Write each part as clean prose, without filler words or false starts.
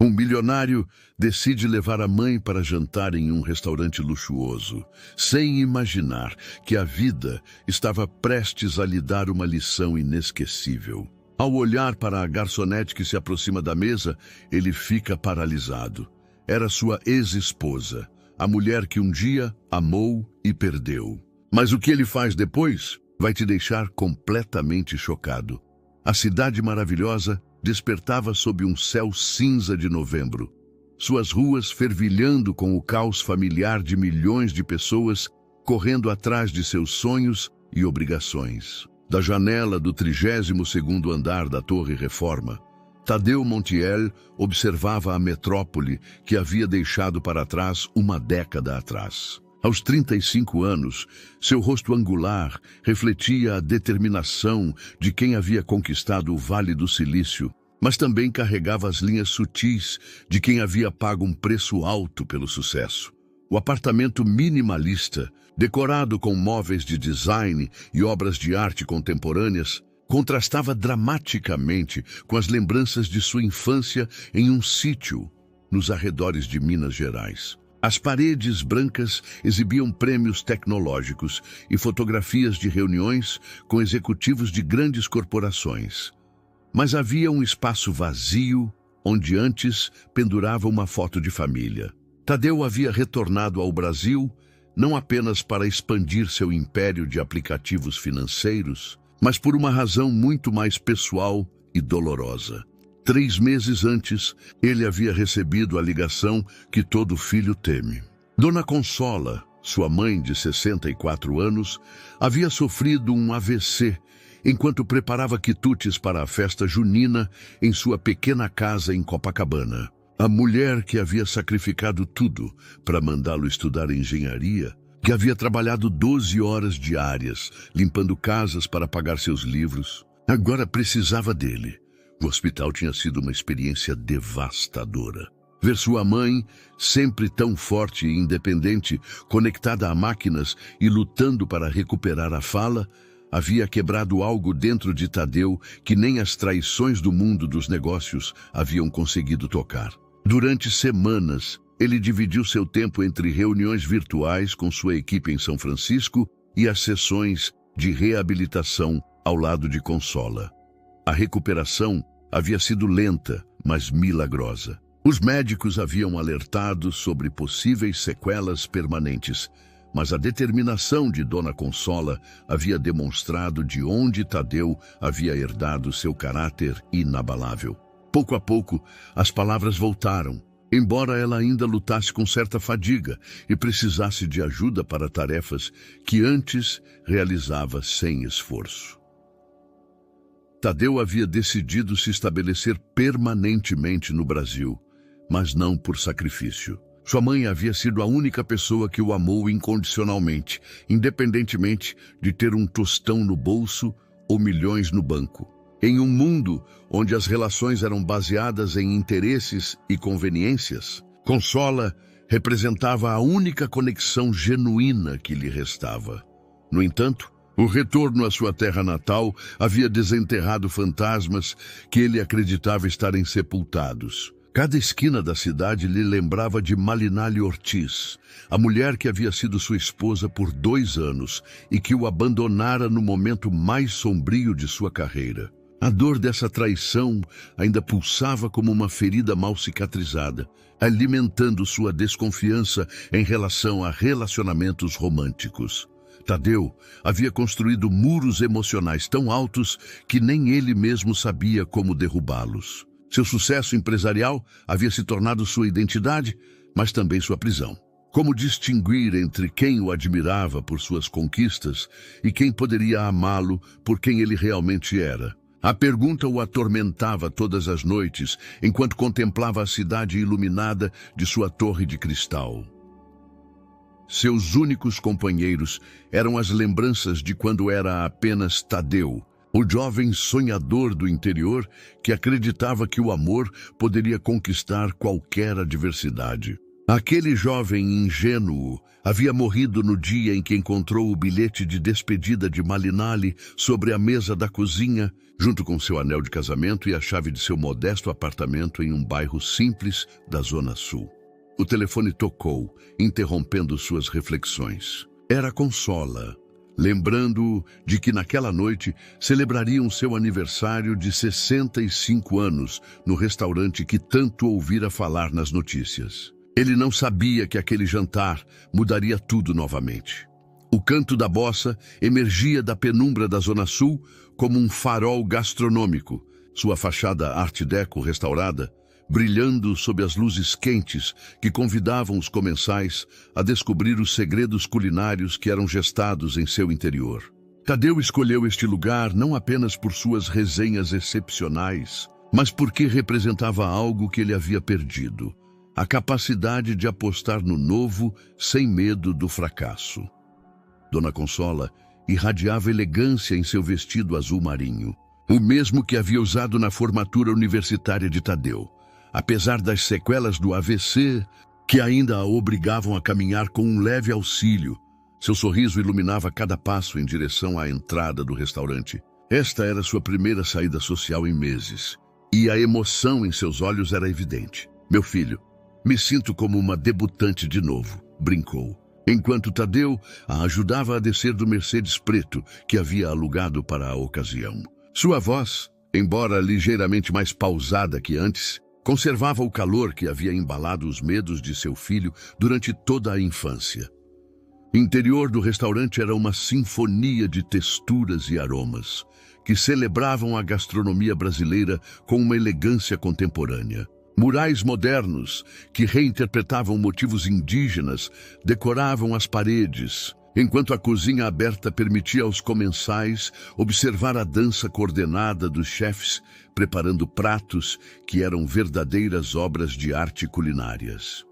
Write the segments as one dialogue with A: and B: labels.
A: Um milionário decide levar a mãe para jantar em um restaurante luxuoso, sem imaginar que a vida estava prestes a lhe dar uma lição inesquecível. Ao olhar para a garçonete que se aproxima da mesa, ele fica paralisado. Era sua ex-esposa, a mulher que um dia amou e perdeu. Mas o que ele faz depois vai te deixar completamente chocado. A cidade maravilhosa despertava sob um céu cinza de novembro. Suas ruas fervilhando com o caos familiar de milhões de pessoas correndo atrás de seus sonhos e obrigações. Da janela do 32º andar da Torre Reforma, Tadeu Montiel observava a metrópole que havia deixado para trás uma década atrás. Aos 35 anos, seu rosto angular refletia a determinação de quem havia conquistado o Vale do Silício, mas também carregava as linhas sutis de quem havia pago um preço alto pelo sucesso. O apartamento minimalista, decorado com móveis de design e obras de arte contemporâneas, contrastava dramaticamente com as lembranças de sua infância em um sítio nos arredores de Minas Gerais. As paredes brancas exibiam prêmios tecnológicos e fotografias de reuniões com executivos de grandes corporações. Mas havia um espaço vazio, onde antes pendurava uma foto de família. Tadeu havia retornado ao Brasil não apenas para expandir seu império de aplicativos financeiros, mas por uma razão muito mais pessoal e dolorosa. 3 meses antes, ele havia recebido a ligação que todo filho teme. Dona Consola, sua mãe de 64 anos, havia sofrido um AVC enquanto preparava quitutes para a festa junina em sua pequena casa em Copacabana. A mulher que havia sacrificado tudo para mandá-lo estudar engenharia, que havia trabalhado 12 horas diárias, limpando casas para pagar seus livros, agora precisava dele. O hospital tinha sido uma experiência devastadora. Ver sua mãe, sempre tão forte e independente, conectada a máquinas e lutando para recuperar a fala, havia quebrado algo dentro de Tadeu que nem as traições do mundo dos negócios haviam conseguido tocar. Durante semanas, ele dividiu seu tempo entre reuniões virtuais com sua equipe em São Francisco e as sessões de reabilitação ao lado de Consola. A recuperação havia sido lenta, mas milagrosa. Os médicos haviam alertado sobre possíveis sequelas permanentes, mas a determinação de Dona Consola havia demonstrado de onde Tadeu havia herdado seu caráter inabalável. Pouco a pouco, as palavras voltaram, embora ela ainda lutasse com certa fadiga e precisasse de ajuda para tarefas que antes realizava sem esforço. Tadeu havia decidido se estabelecer permanentemente no Brasil, mas não por sacrifício. Sua mãe havia sido a única pessoa que o amou incondicionalmente, independentemente de ter um tostão no bolso ou milhões no banco. Em um mundo onde as relações eram baseadas em interesses e conveniências, Consola representava a única conexão genuína que lhe restava. No entanto, o retorno à sua terra natal havia desenterrado fantasmas que ele acreditava estarem sepultados. Cada esquina da cidade lhe lembrava de Malinalli Ortiz, a mulher que havia sido sua esposa por 2 anos e que o abandonara no momento mais sombrio de sua carreira. A dor dessa traição ainda pulsava como uma ferida mal cicatrizada, alimentando sua desconfiança em relação a relacionamentos românticos. Tadeu havia construído muros emocionais tão altos que nem ele mesmo sabia como derrubá-los. Seu sucesso empresarial havia se tornado sua identidade, mas também sua prisão. Como distinguir entre quem o admirava por suas conquistas e quem poderia amá-lo por quem ele realmente era? A pergunta o atormentava todas as noites, enquanto contemplava a cidade iluminada de sua torre de cristal. Seus únicos companheiros eram as lembranças de quando era apenas Tadeu, o jovem sonhador do interior que acreditava que o amor poderia conquistar qualquer adversidade. Aquele jovem ingênuo havia morrido no dia em que encontrou o bilhete de despedida de Malinalli sobre a mesa da cozinha, junto com seu anel de casamento e a chave de seu modesto apartamento em um bairro simples da Zona Sul. O telefone tocou, interrompendo suas reflexões. Era Consola, lembrando-o de que naquela noite celebrariam seu aniversário de 65 anos no restaurante que tanto ouvira falar nas notícias. Ele não sabia que aquele jantar mudaria tudo novamente. O canto da bossa emergia da penumbra da Zona Sul como um farol gastronômico, sua fachada art déco restaurada, brilhando sob as luzes quentes que convidavam os comensais a descobrir os segredos culinários que eram gestados em seu interior. Tadeu escolheu este lugar não apenas por suas resenhas excepcionais, mas porque representava algo que ele havia perdido: a capacidade de apostar no novo sem medo do fracasso. Dona Consola irradiava elegância em seu vestido azul marinho, o mesmo que havia usado na formatura universitária de Tadeu. Apesar das sequelas do AVC, que ainda a obrigavam a caminhar com um leve auxílio, seu sorriso iluminava cada passo em direção à entrada do restaurante. Esta era sua primeira saída social em meses, e a emoção em seus olhos era evidente. "Meu filho, me sinto como uma debutante de novo", brincou, enquanto Tadeu a ajudava a descer do Mercedes preto que havia alugado para a ocasião. Sua voz, embora ligeiramente mais pausada que antes, conservava o calor que havia embalado os medos de seu filho durante toda a infância. O interior do restaurante era uma sinfonia de texturas e aromas, que celebravam a gastronomia brasileira com uma elegância contemporânea. Murais modernos, que reinterpretavam motivos indígenas, decoravam as paredes, enquanto a cozinha aberta permitia aos comensais observar a dança coordenada dos chefes, preparando pratos que eram verdadeiras obras de arte culinárias.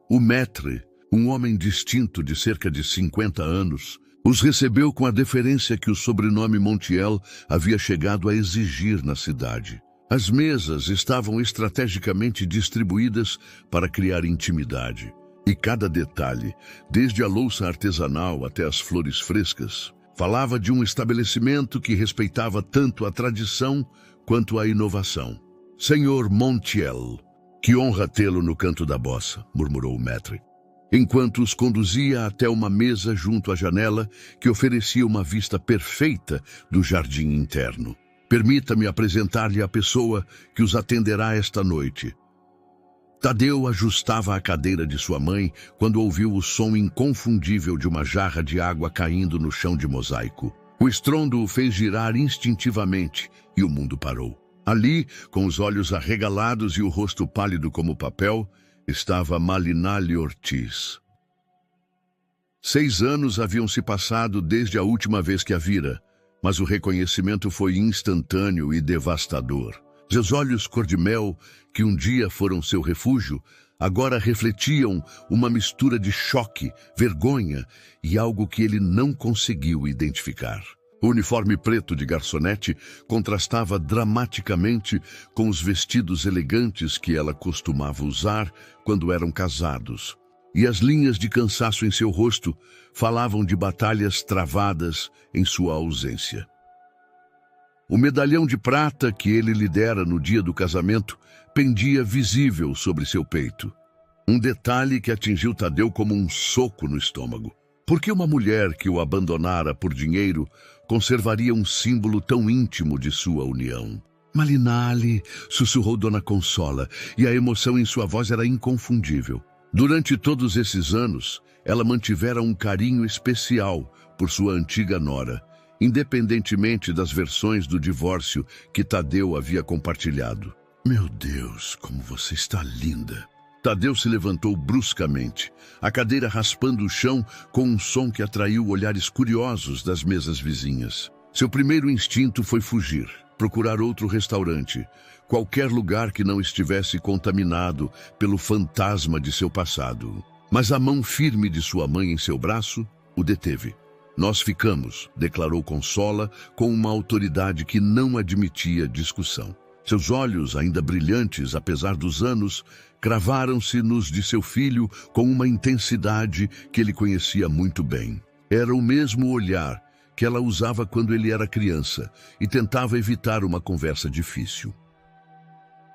A: O maître, um homem distinto de cerca de 50 anos, os recebeu com a deferência que o sobrenome Montiel havia chegado a exigir na cidade. As mesas estavam estrategicamente distribuídas para criar intimidade. E cada detalhe, desde a louça artesanal até as flores frescas, falava de um estabelecimento que respeitava tanto a tradição quanto a inovação. "Senhor Montiel, que honra tê-lo no canto da bossa", murmurou o maître, enquanto os conduzia até uma mesa junto à janela que oferecia uma vista perfeita do jardim interno. "Permita-me apresentar-lhe a pessoa que os atenderá esta noite." Tadeu ajustava a cadeira de sua mãe quando ouviu o som inconfundível de uma jarra de água caindo no chão de mosaico. O estrondo o fez girar instintivamente e o mundo parou. Ali, com os olhos arregalados e o rosto pálido como papel, estava Malinalli Ortiz. 6 anos haviam se passado desde a última vez que a vira, mas o reconhecimento foi instantâneo e devastador. Seus olhos cor-de-mel, que um dia foram seu refúgio, agora refletiam uma mistura de choque, vergonha e algo que ele não conseguiu identificar. O uniforme preto de garçonete contrastava dramaticamente com os vestidos elegantes que ela costumava usar quando eram casados, e as linhas de cansaço em seu rosto falavam de batalhas travadas em sua ausência. O medalhão de prata que ele lhe dera no dia do casamento pendia visível sobre seu peito. Um detalhe que atingiu Tadeu como um soco no estômago. Por que uma mulher que o abandonara por dinheiro conservaria um símbolo tão íntimo de sua união? "Malinalli", sussurrou Dona Consola, e a emoção em sua voz era inconfundível. Durante todos esses anos, ela mantivera um carinho especial por sua antiga nora, independentemente das versões do divórcio que Tadeu havia compartilhado. "Meu Deus, como você está linda!" Tadeu se levantou bruscamente, a cadeira raspando o chão com um som que atraiu olhares curiosos das mesas vizinhas. Seu primeiro instinto foi fugir, procurar outro restaurante, qualquer lugar que não estivesse contaminado pelo fantasma de seu passado. Mas a mão firme de sua mãe em seu braço o deteve. "Nós ficamos", declarou Consola com uma autoridade que não admitia discussão. Seus olhos, ainda brilhantes apesar dos anos, cravaram-se nos de seu filho com uma intensidade que ele conhecia muito bem. Era o mesmo olhar que ela usava quando ele era criança e tentava evitar uma conversa difícil.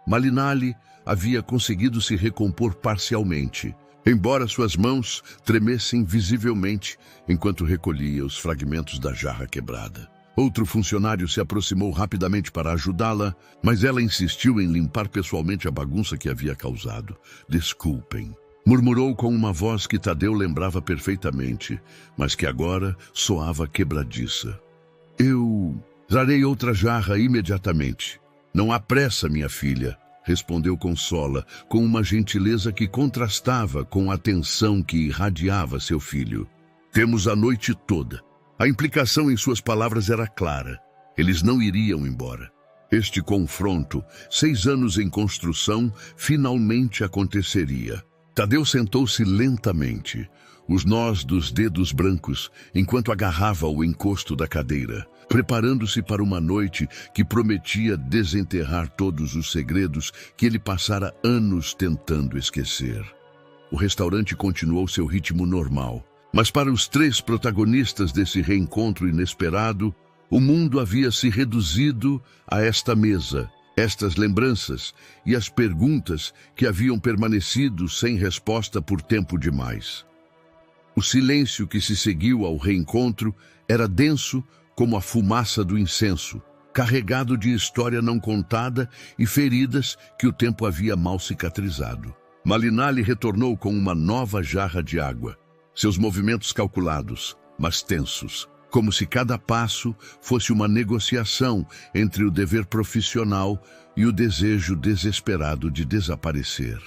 A: Malinali havia conseguido se recompor parcialmente, embora suas mãos tremessem visivelmente enquanto recolhia os fragmentos da jarra quebrada. Outro funcionário se aproximou rapidamente para ajudá-la, mas ela insistiu em limpar pessoalmente a bagunça que havia causado. "Desculpem", murmurou com uma voz que Tadeu lembrava perfeitamente, mas que agora soava quebradiça. "Eu trarei outra jarra imediatamente. Não há pressa, minha filha", respondeu Consola, com uma gentileza que contrastava com a tensão que irradiava seu filho. "Temos a noite toda." A implicação em suas palavras era clara. Eles não iriam embora. Este confronto, 6 anos em construção, finalmente aconteceria. Tadeu sentou-se lentamente, os nós dos dedos brancos, enquanto agarrava o encosto da cadeira, preparando-se para uma noite que prometia desenterrar todos os segredos que ele passara anos tentando esquecer. O restaurante continuou seu ritmo normal. Mas para os 3 protagonistas desse reencontro inesperado, o mundo havia se reduzido a esta mesa, estas lembranças e as perguntas que haviam permanecido sem resposta por tempo demais. O silêncio que se seguiu ao reencontro era denso como a fumaça do incenso, carregado de história não contada e feridas que o tempo havia mal cicatrizado. Malinali retornou com uma nova jarra de água. Seus movimentos calculados, mas tensos, como se cada passo fosse uma negociação entre o dever profissional e o desejo desesperado de desaparecer.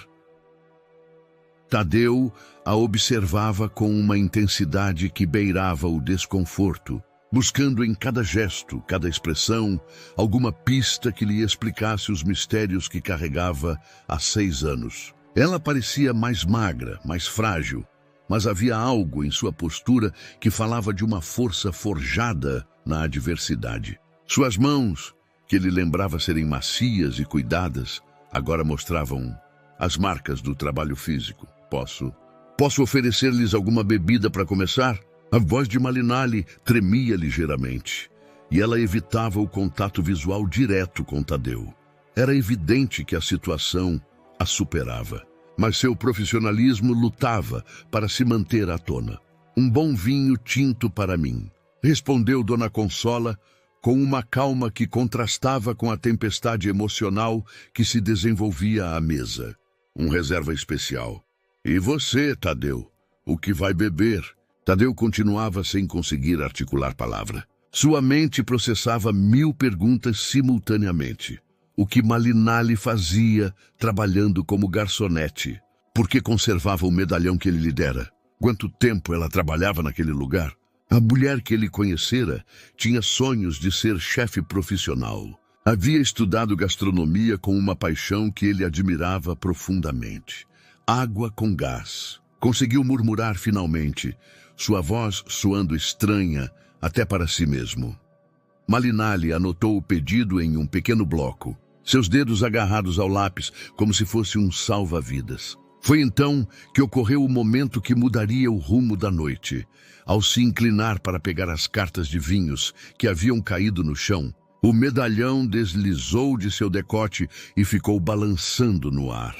A: Tadeu a observava com uma intensidade que beirava o desconforto, buscando em cada gesto, cada expressão, alguma pista que lhe explicasse os mistérios que carregava há 6 anos. Ela parecia mais magra, mais frágil, mas havia algo em sua postura que falava de uma força forjada na adversidade. Suas mãos, que ele lembrava serem macias e cuidadas, agora mostravam as marcas do trabalho físico. Posso oferecer-lhes alguma bebida para começar?" A voz de Malinali tremia ligeiramente, e ela evitava o contato visual direto com Tadeu. Era evidente que a situação a superava. Mas seu profissionalismo lutava para se manter à tona. "Um bom vinho tinto para mim", respondeu Dona Consola, com uma calma que contrastava com a tempestade emocional que se desenvolvia à mesa. "Um reserva especial." "E você, Tadeu? O que vai beber?" Tadeu continuava sem conseguir articular palavra. Sua mente processava 1000 perguntas simultaneamente. O que Malinali fazia trabalhando como garçonete? Por que conservava o medalhão que ele lhe dera? Quanto tempo ela trabalhava naquele lugar? A mulher que ele conhecera tinha sonhos de ser chefe profissional. Havia estudado gastronomia com uma paixão que ele admirava profundamente. Água com gás. Conseguiu murmurar finalmente, sua voz soando estranha até para si mesmo. Malinali anotou o pedido em um pequeno bloco, seus dedos agarrados ao lápis como se fosse um salva-vidas. Foi então que ocorreu o momento que mudaria o rumo da noite. Ao se inclinar para pegar as cartas de vinhos que haviam caído no chão, o medalhão deslizou de seu decote e ficou balançando no ar.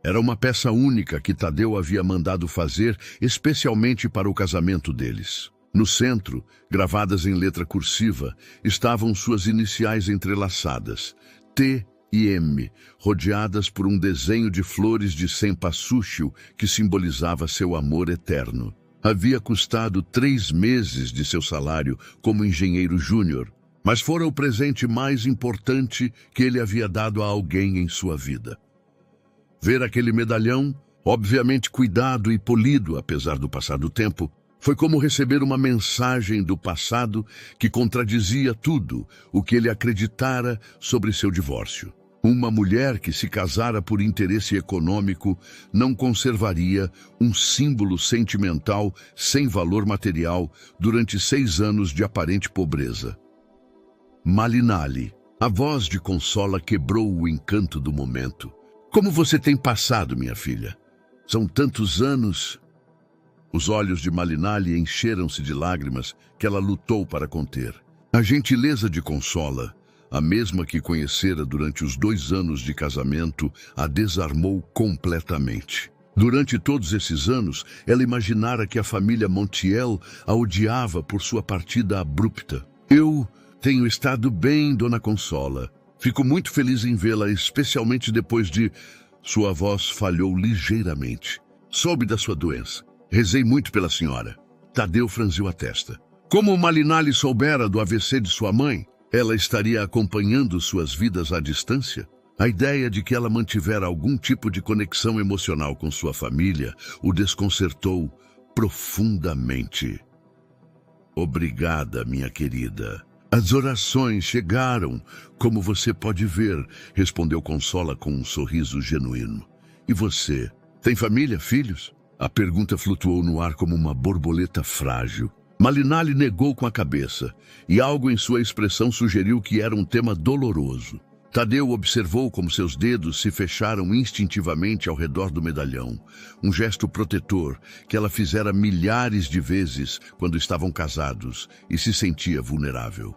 A: Era uma peça única que Tadeu havia mandado fazer especialmente para o casamento deles. No centro, gravadas em letra cursiva, estavam suas iniciais entrelaçadas, T e M, rodeadas por um desenho de flores de cempasúchil que simbolizava seu amor eterno. Havia custado 3 meses de seu salário como engenheiro júnior, mas fora o presente mais importante que ele havia dado a alguém em sua vida. Ver aquele medalhão, obviamente cuidado e polido apesar do passar do tempo, foi como receber uma mensagem do passado que contradizia tudo o que ele acreditara sobre seu divórcio. Uma mulher que se casara por interesse econômico não conservaria um símbolo sentimental sem valor material durante 6 anos de aparente pobreza. Malinali, A voz de Consola quebrou o encanto do momento. Como você tem passado, minha filha? São tantos anos. Os olhos de Malinalli encheram-se de lágrimas que ela lutou para conter. A gentileza de Consola, a mesma que conhecera durante os 2 anos de casamento, a desarmou completamente. Durante todos esses anos, ela imaginara que a família Montiel a odiava por sua partida abrupta. Eu tenho estado bem, Dona Consola. Fico muito feliz em vê-la, especialmente depois de... Sua voz falhou ligeiramente. Soube da sua doença. Rezei muito pela senhora. Tadeu franziu a testa. Como Malinalli soubera do AVC de sua mãe, ela estaria acompanhando suas vidas à distância? A ideia de que ela mantivera algum tipo de conexão emocional com sua família o desconcertou profundamente. Obrigada, minha querida. As orações chegaram, como você pode ver, respondeu Consola com um sorriso genuíno. E você, tem família, filhos? A pergunta flutuou no ar como uma borboleta frágil. Malinalli negou com a cabeça, e algo em sua expressão sugeriu que era um tema doloroso. Tadeu observou como seus dedos se fecharam instintivamente ao redor do medalhão, um gesto protetor que ela fizera milhares de vezes quando estavam casados e se sentia vulnerável.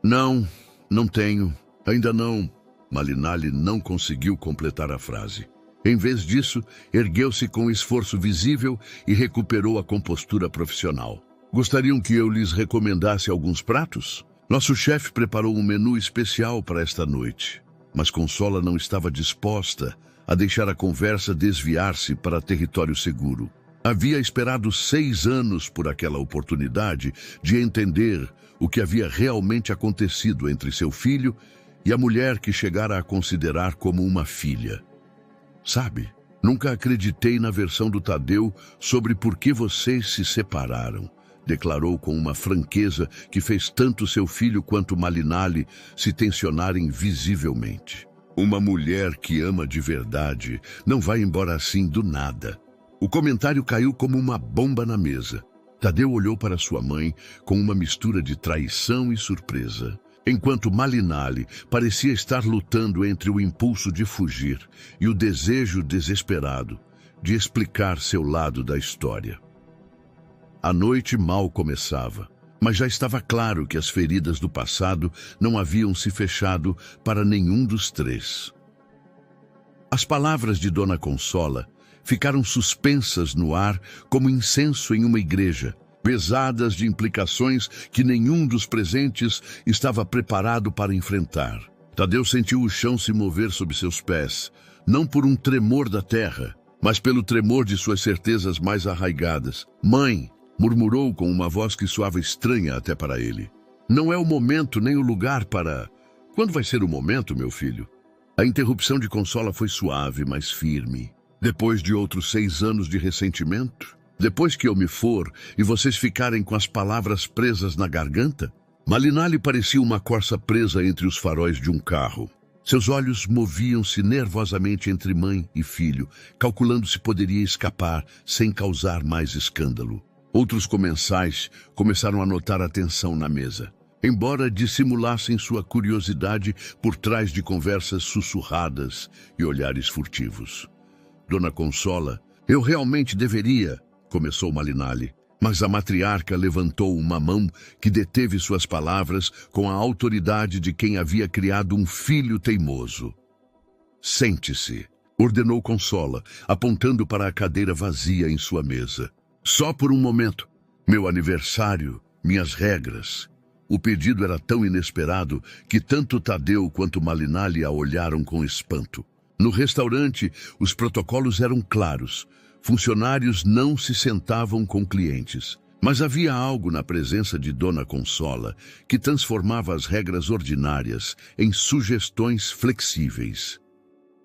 A: Não tenho, ainda não. Malinalli não conseguiu completar a frase. Em vez disso, ergueu-se com esforço visível e recuperou a compostura profissional. Gostariam que eu lhes recomendasse alguns pratos? Nosso chefe preparou um menu especial para esta noite, mas Consola não estava disposta a deixar a conversa desviar-se para território seguro. Havia esperado 6 anos por aquela oportunidade de entender o que havia realmente acontecido entre seu filho e a mulher que chegara a considerar como uma filha. Sabe, nunca acreditei na versão do Tadeu sobre por que vocês se separaram, declarou com uma franqueza que fez tanto seu filho quanto Malinalli se tensionarem visivelmente. Uma mulher que ama de verdade não vai embora assim do nada. O comentário caiu como uma bomba na mesa. Tadeu olhou para sua mãe com uma mistura de traição e surpresa, enquanto Malinalli parecia estar lutando entre o impulso de fugir e o desejo desesperado de explicar seu lado da história. A noite mal começava, mas já estava claro que as feridas do passado não haviam se fechado para nenhum dos 3. As palavras de Dona Consola ficaram suspensas no ar como incenso em uma igreja, pesadas de implicações que nenhum dos presentes estava preparado para enfrentar. Tadeu sentiu o chão se mover sob seus pés, não por um tremor da terra, mas pelo tremor de suas certezas mais arraigadas. Mãe, murmurou com uma voz que soava estranha até para ele. Não é o momento nem o lugar para... Quando vai ser o momento, meu filho? A interrupção de Consola foi suave, mas firme. Depois de outros 6 anos de ressentimento? Depois que eu me for e vocês ficarem com as palavras presas na garganta? Malinalli parecia uma corça presa entre os faróis de um carro. Seus olhos moviam-se nervosamente entre mãe e filho, calculando se poderia escapar sem causar mais escândalo. Outros comensais começaram a notar a tensão na mesa, embora dissimulassem sua curiosidade por trás de conversas sussurradas e olhares furtivos. Dona Consola, eu realmente deveria, começou Malinalli, mas a matriarca levantou uma mão que deteve suas palavras com a autoridade de quem havia criado um filho teimoso. Sente-se, ordenou Consola, apontando para a cadeira vazia em sua mesa. Só por um momento. Meu aniversário, minhas regras. O pedido era tão inesperado que tanto Tadeu quanto Malinalli a olharam com espanto. No restaurante, os protocolos eram claros. Funcionários não se sentavam com clientes. Mas havia algo na presença de Dona Consola que transformava as regras ordinárias em sugestões flexíveis.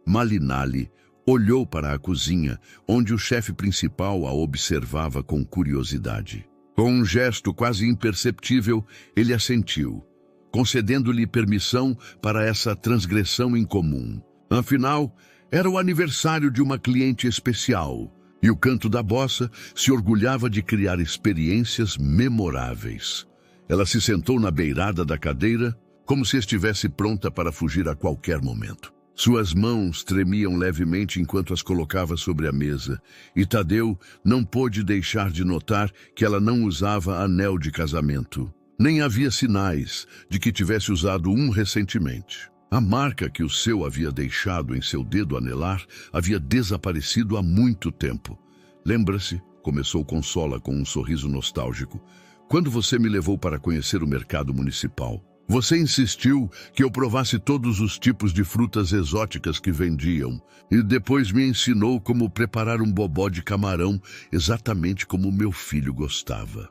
A: Malinalli olhou para a cozinha, onde o chefe principal a observava com curiosidade. Com um gesto quase imperceptível, ele assentiu, concedendo-lhe permissão para essa transgressão incomum. Afinal, era o aniversário de uma cliente especial, e o canto da bossa se orgulhava de criar experiências memoráveis. Ela se sentou na beirada da cadeira, como se estivesse pronta para fugir a qualquer momento. Suas mãos tremiam levemente enquanto as colocava sobre a mesa, e Tadeu não pôde deixar de notar que ela não usava anel de casamento. Nem havia sinais de que tivesse usado um recentemente. A marca que o seu havia deixado em seu dedo anelar havia desaparecido há muito tempo. Lembra-se, começou Consola com um sorriso nostálgico, quando você me levou para conhecer o mercado municipal. Você insistiu que eu provasse todos os tipos de frutas exóticas que vendiam e depois me ensinou como preparar um bobó de camarão exatamente como meu filho gostava.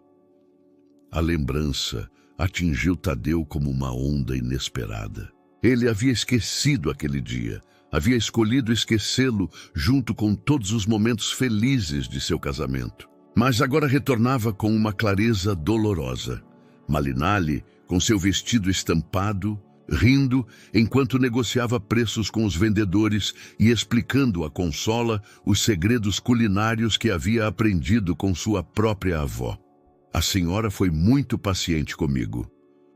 A: A lembrança atingiu Tadeu como uma onda inesperada. Ele havia esquecido aquele dia, havia escolhido esquecê-lo junto com todos os momentos felizes de seu casamento. Mas agora retornava com uma clareza dolorosa. Malinalli, com seu vestido estampado, rindo enquanto negociava preços com os vendedores e explicando a Consola os segredos culinários que havia aprendido com sua própria avó. A senhora foi muito paciente comigo,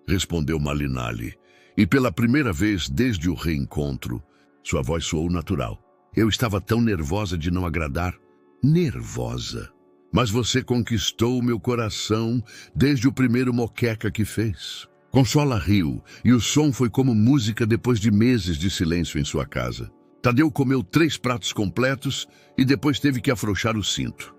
A: respondeu Malinalli, e pela primeira vez desde o reencontro, sua voz soou natural. Eu estava tão nervosa de não agradar. Nervosa? Mas você conquistou meu coração desde o primeiro moqueca que fez. Consola riu, e o som foi como música depois de meses de silêncio em sua casa. Tadeu comeu 3 pratos completos e depois teve que afrouxar o cinto.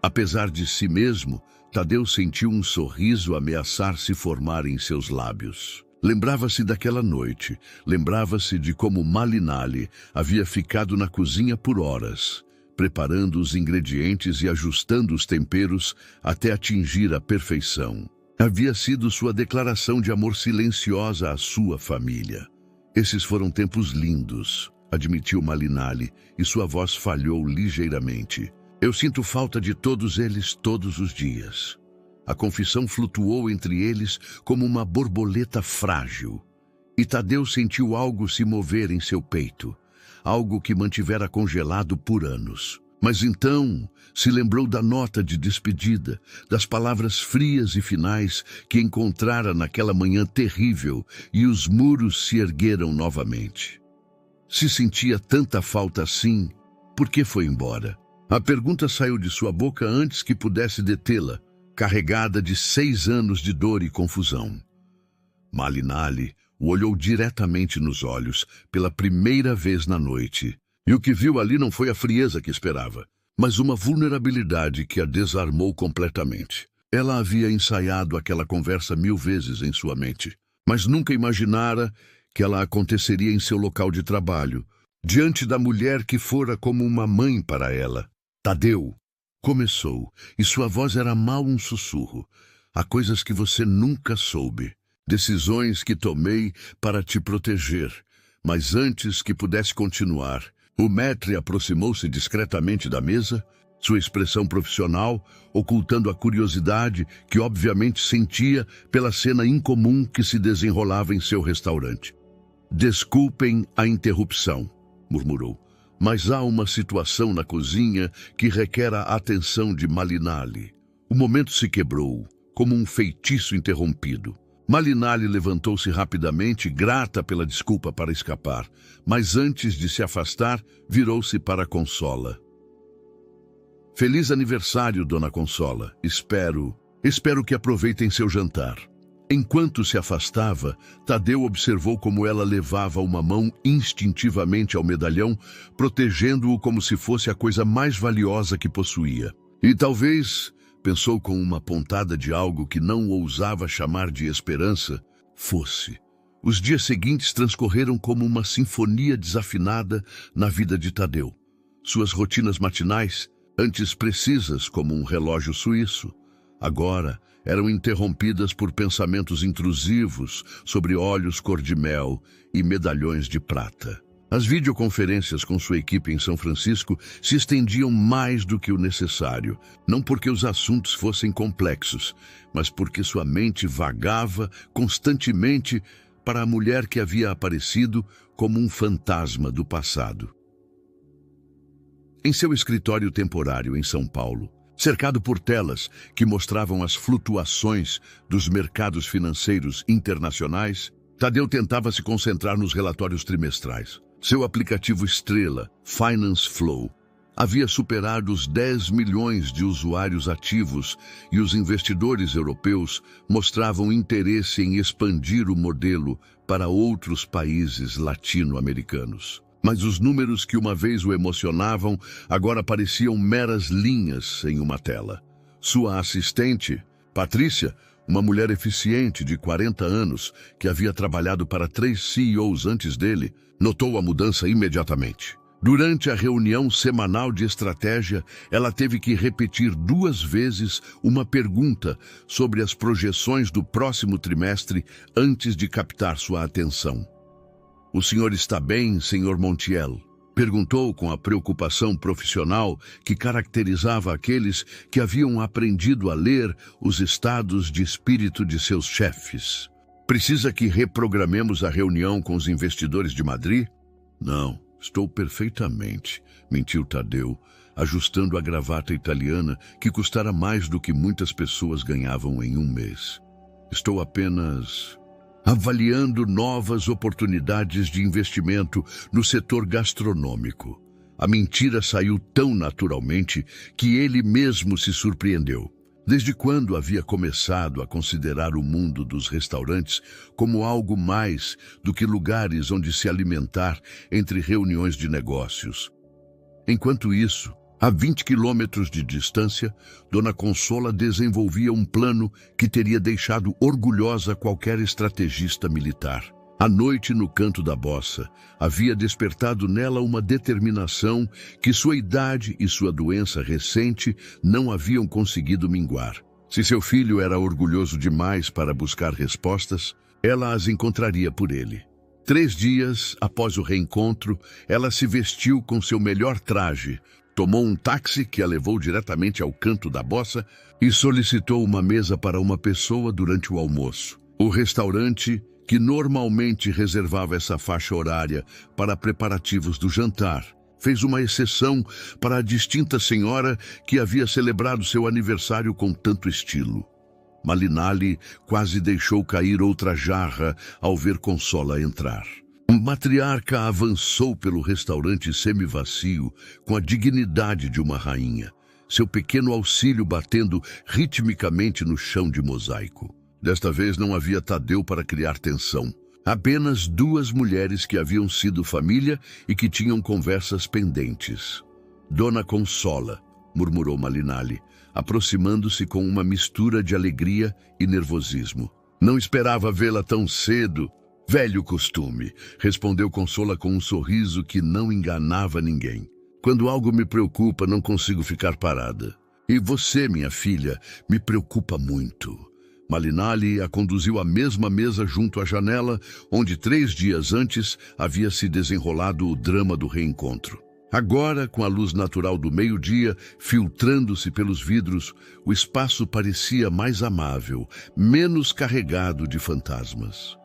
A: Apesar de si mesmo, Tadeu sentiu um sorriso ameaçar se formar em seus lábios. Lembrava-se daquela noite, lembrava-se de como Malinalli havia ficado na cozinha por horas, preparando os ingredientes e ajustando os temperos até atingir a perfeição. Havia sido sua declaração de amor silenciosa à sua família. Esses foram tempos lindos, admitiu Malinalli, e sua voz falhou ligeiramente. Eu sinto falta de todos eles todos os dias. A confissão flutuou entre eles como uma borboleta frágil. E Tadeu sentiu algo se mover em seu peito, algo que mantivera congelado por anos. Mas então se lembrou da nota de despedida, das palavras frias e finais que encontrara naquela manhã terrível, e os muros se ergueram novamente. Se sentia tanta falta assim, por que foi embora? A pergunta saiu de sua boca antes que pudesse detê-la, carregada de 6 anos de dor e confusão. Malinalli o olhou diretamente nos olhos pela primeira vez na noite, e o que viu ali não foi a frieza que esperava, mas uma vulnerabilidade que a desarmou completamente. Ela havia ensaiado aquela conversa 1000 vezes em sua mente, mas nunca imaginara que ela aconteceria em seu local de trabalho, diante da mulher que fora como uma mãe para ela. Tadeu, começou, e sua voz era mal um sussurro. Há coisas que você nunca soube, decisões que tomei para te proteger, mas antes que pudesse continuar, o maître aproximou-se discretamente da mesa, sua expressão profissional ocultando a curiosidade que obviamente sentia pela cena incomum que se desenrolava em seu restaurante. Desculpem a interrupção, murmurou, mas há uma situação na cozinha que requer a atenção de Malinalli. O momento se quebrou, como um feitiço interrompido. Malinalli levantou-se rapidamente, grata pela desculpa para escapar, mas antes de se afastar, virou-se para Consola. Feliz aniversário, dona Consola. Espero que aproveitem seu jantar. Enquanto se afastava, Tadeu observou como ela levava uma mão instintivamente ao medalhão, protegendo-o como se fosse a coisa mais valiosa que possuía. E talvez, pensou com uma pontada de algo que não ousava chamar de esperança, fosse. Os dias seguintes transcorreram como uma sinfonia desafinada na vida de Tadeu. Suas rotinas matinais, antes precisas como um relógio suíço, agora eram interrompidas por pensamentos intrusivos sobre olhos cor-de-mel e medalhões de prata. As videoconferências com sua equipe em São Francisco se estendiam mais do que o necessário, não porque os assuntos fossem complexos, mas porque sua mente vagava constantemente para a mulher que havia aparecido como um fantasma do passado. Em seu escritório temporário em São Paulo, cercado por telas que mostravam as flutuações dos mercados financeiros internacionais, Tadeu tentava se concentrar nos relatórios trimestrais. Seu aplicativo estrela, Finance Flow, havia superado os 10 milhões de usuários ativos e os investidores europeus mostravam interesse em expandir o modelo para outros países latino-americanos. Mas os números que uma vez o emocionavam agora pareciam meras linhas em uma tela. Sua assistente, Patrícia, uma mulher eficiente de 40 anos que havia trabalhado para 3 CEOs antes dele, notou a mudança imediatamente. Durante a reunião semanal de estratégia, ela teve que repetir 2 vezes uma pergunta sobre as projeções do próximo trimestre antes de captar sua atenção. "O senhor está bem, senhor Montiel?" perguntou com a preocupação profissional que caracterizava aqueles que haviam aprendido a ler os estados de espírito de seus chefes. "Precisa que reprogramemos a reunião com os investidores de Madrid?" "Não, estou perfeitamente", mentiu Tadeu, ajustando a gravata italiana que custara mais do que muitas pessoas ganhavam em um mês. "Estou apenas avaliando novas oportunidades de investimento no setor gastronômico." A mentira saiu tão naturalmente que ele mesmo se surpreendeu. Desde quando havia começado a considerar o mundo dos restaurantes como algo mais do que lugares onde se alimentar entre reuniões de negócios? Enquanto isso, a 20 quilômetros de distância, Dona Consola desenvolvia um plano que teria deixado orgulhosa qualquer estrategista militar. A noite no canto da bossa havia despertado nela uma determinação que sua idade e sua doença recente não haviam conseguido minguar. Se seu filho era orgulhoso demais para buscar respostas, ela as encontraria por ele. 3 dias após o reencontro, ela se vestiu com seu melhor traje, tomou um táxi que a levou diretamente ao canto da bossa e solicitou uma mesa para uma pessoa durante o almoço. O restaurante, que normalmente reservava essa faixa horária para preparativos do jantar, fez uma exceção para a distinta senhora que havia celebrado seu aniversário com tanto estilo. Malinalli quase deixou cair outra jarra ao ver Consola entrar. A matriarca avançou pelo restaurante semi-vazio com a dignidade de uma rainha, seu pequeno auxílio batendo ritmicamente no chão de mosaico. Desta vez não havia Tadeu para criar tensão. Apenas 2 mulheres que haviam sido família e que tinham conversas pendentes. "Dona Consola", murmurou Malinalli, aproximando-se com uma mistura de alegria e nervosismo. "Não esperava vê-la tão cedo." "Velho costume", respondeu Consola com um sorriso que não enganava ninguém. "Quando algo me preocupa, não consigo ficar parada. E você, minha filha, me preocupa muito." Malinalli a conduziu à mesma mesa junto à janela, onde 3 dias antes havia se desenrolado o drama do reencontro. Agora, com a luz natural do meio-dia filtrando-se pelos vidros, o espaço parecia mais amável, menos carregado de fantasmas.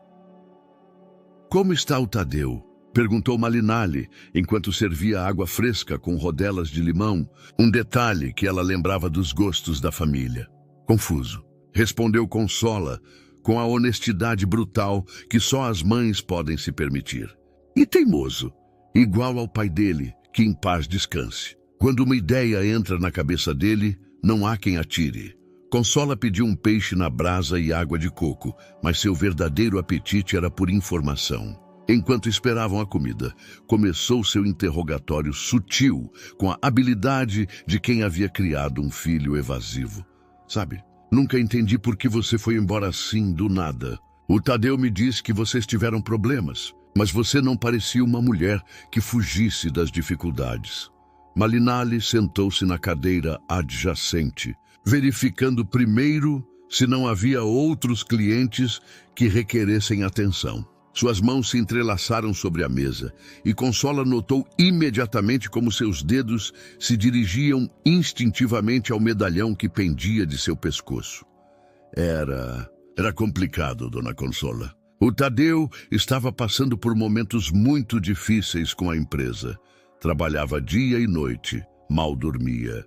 A: "Como está o Tadeu?" perguntou Malinalli, enquanto servia água fresca com rodelas de limão, um detalhe que ela lembrava dos gostos da família. "Confuso", respondeu Consola, com a honestidade brutal que só as mães podem se permitir. "E teimoso, igual ao pai dele, que em paz descanse. Quando uma ideia entra na cabeça dele, não há quem atire." Consola pediu um peixe na brasa e água de coco, mas seu verdadeiro apetite era por informação. Enquanto esperavam a comida, começou seu interrogatório sutil, com a habilidade de quem havia criado um filho evasivo. "Sabe, nunca entendi por que você foi embora assim, do nada. O Tadeu me disse que vocês tiveram problemas, mas você não parecia uma mulher que fugisse das dificuldades." Malinalli sentou-se na cadeira adjacente, verificando primeiro se não havia outros clientes que requeressem atenção. Suas mãos se entrelaçaram sobre a mesa e Consola notou imediatamente como seus dedos se dirigiam instintivamente ao medalhão que pendia de seu pescoço. Era complicado, Dona Consola. O Tadeu estava passando por momentos muito difíceis com a empresa. Trabalhava dia e noite, mal dormia.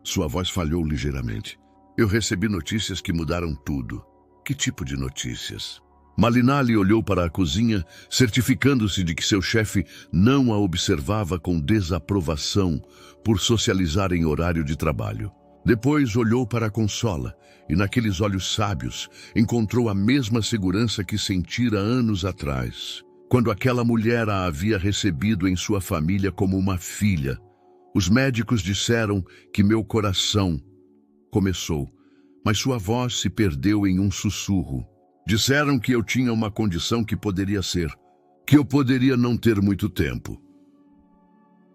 A: Sua voz falhou ligeiramente. "Eu recebi notícias que mudaram tudo." "Que tipo de notícias?" Malinali olhou para a cozinha, certificando-se de que seu chefe não a observava com desaprovação por socializar em horário de trabalho. Depois olhou para a Consola e, naqueles olhos sábios, encontrou a mesma segurança que sentira anos atrás, quando aquela mulher a havia recebido em sua família como uma filha. Os médicos disseram que meu coração começou, mas sua voz se perdeu em um sussurro. Disseram que eu tinha uma condição que poderia ser, que eu poderia não ter muito tempo.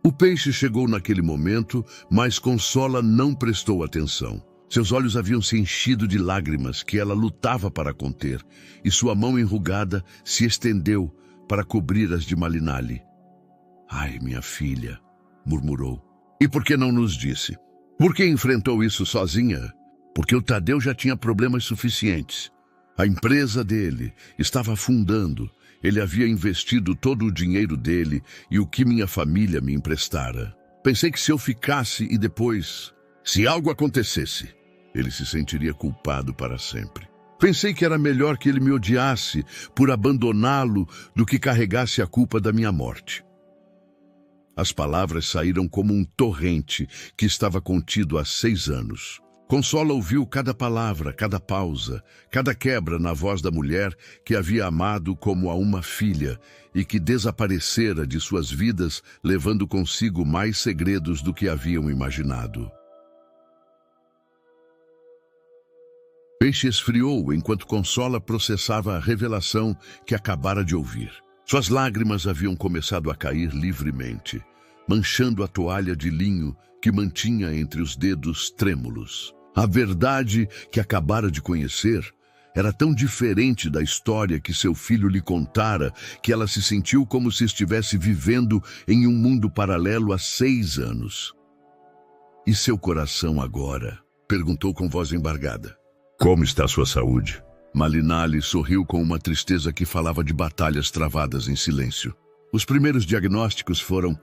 A: O peixe chegou naquele momento, mas Consola não prestou atenção. Seus olhos haviam se enchido de lágrimas que ela lutava para conter, e sua mão enrugada se estendeu para cobrir as de Malinali. Ai, minha filha, murmurou. E por que não nos disse? Por que enfrentou isso sozinha? Porque o Tadeu já tinha problemas suficientes. A empresa dele estava afundando. Ele havia investido todo o dinheiro dele e o que minha família me emprestara. Pensei que se eu ficasse e depois, se algo acontecesse, ele se sentiria culpado para sempre. Pensei que era melhor que ele me odiasse por abandoná-lo do que carregasse a culpa da minha morte. As palavras saíram como um torrente que estava contido há 6 anos. Consola ouviu cada palavra, cada pausa, cada quebra na voz da mulher que havia amado como a uma filha e que desaparecera de suas vidas, levando consigo mais segredos do que haviam imaginado. Peixe esfriou enquanto Consola processava a revelação que acabara de ouvir. Suas lágrimas haviam começado a cair livremente, manchando a toalha de linho que mantinha entre os dedos trêmulos. A verdade que acabara de conhecer era tão diferente da história que seu filho lhe contara que ela se sentiu como se estivesse vivendo em um mundo paralelo há 6 anos. E seu coração agora? Perguntou com voz embargada. Como está sua saúde? Malinali sorriu com uma tristeza que falava de batalhas travadas em silêncio. Os primeiros diagnósticos foram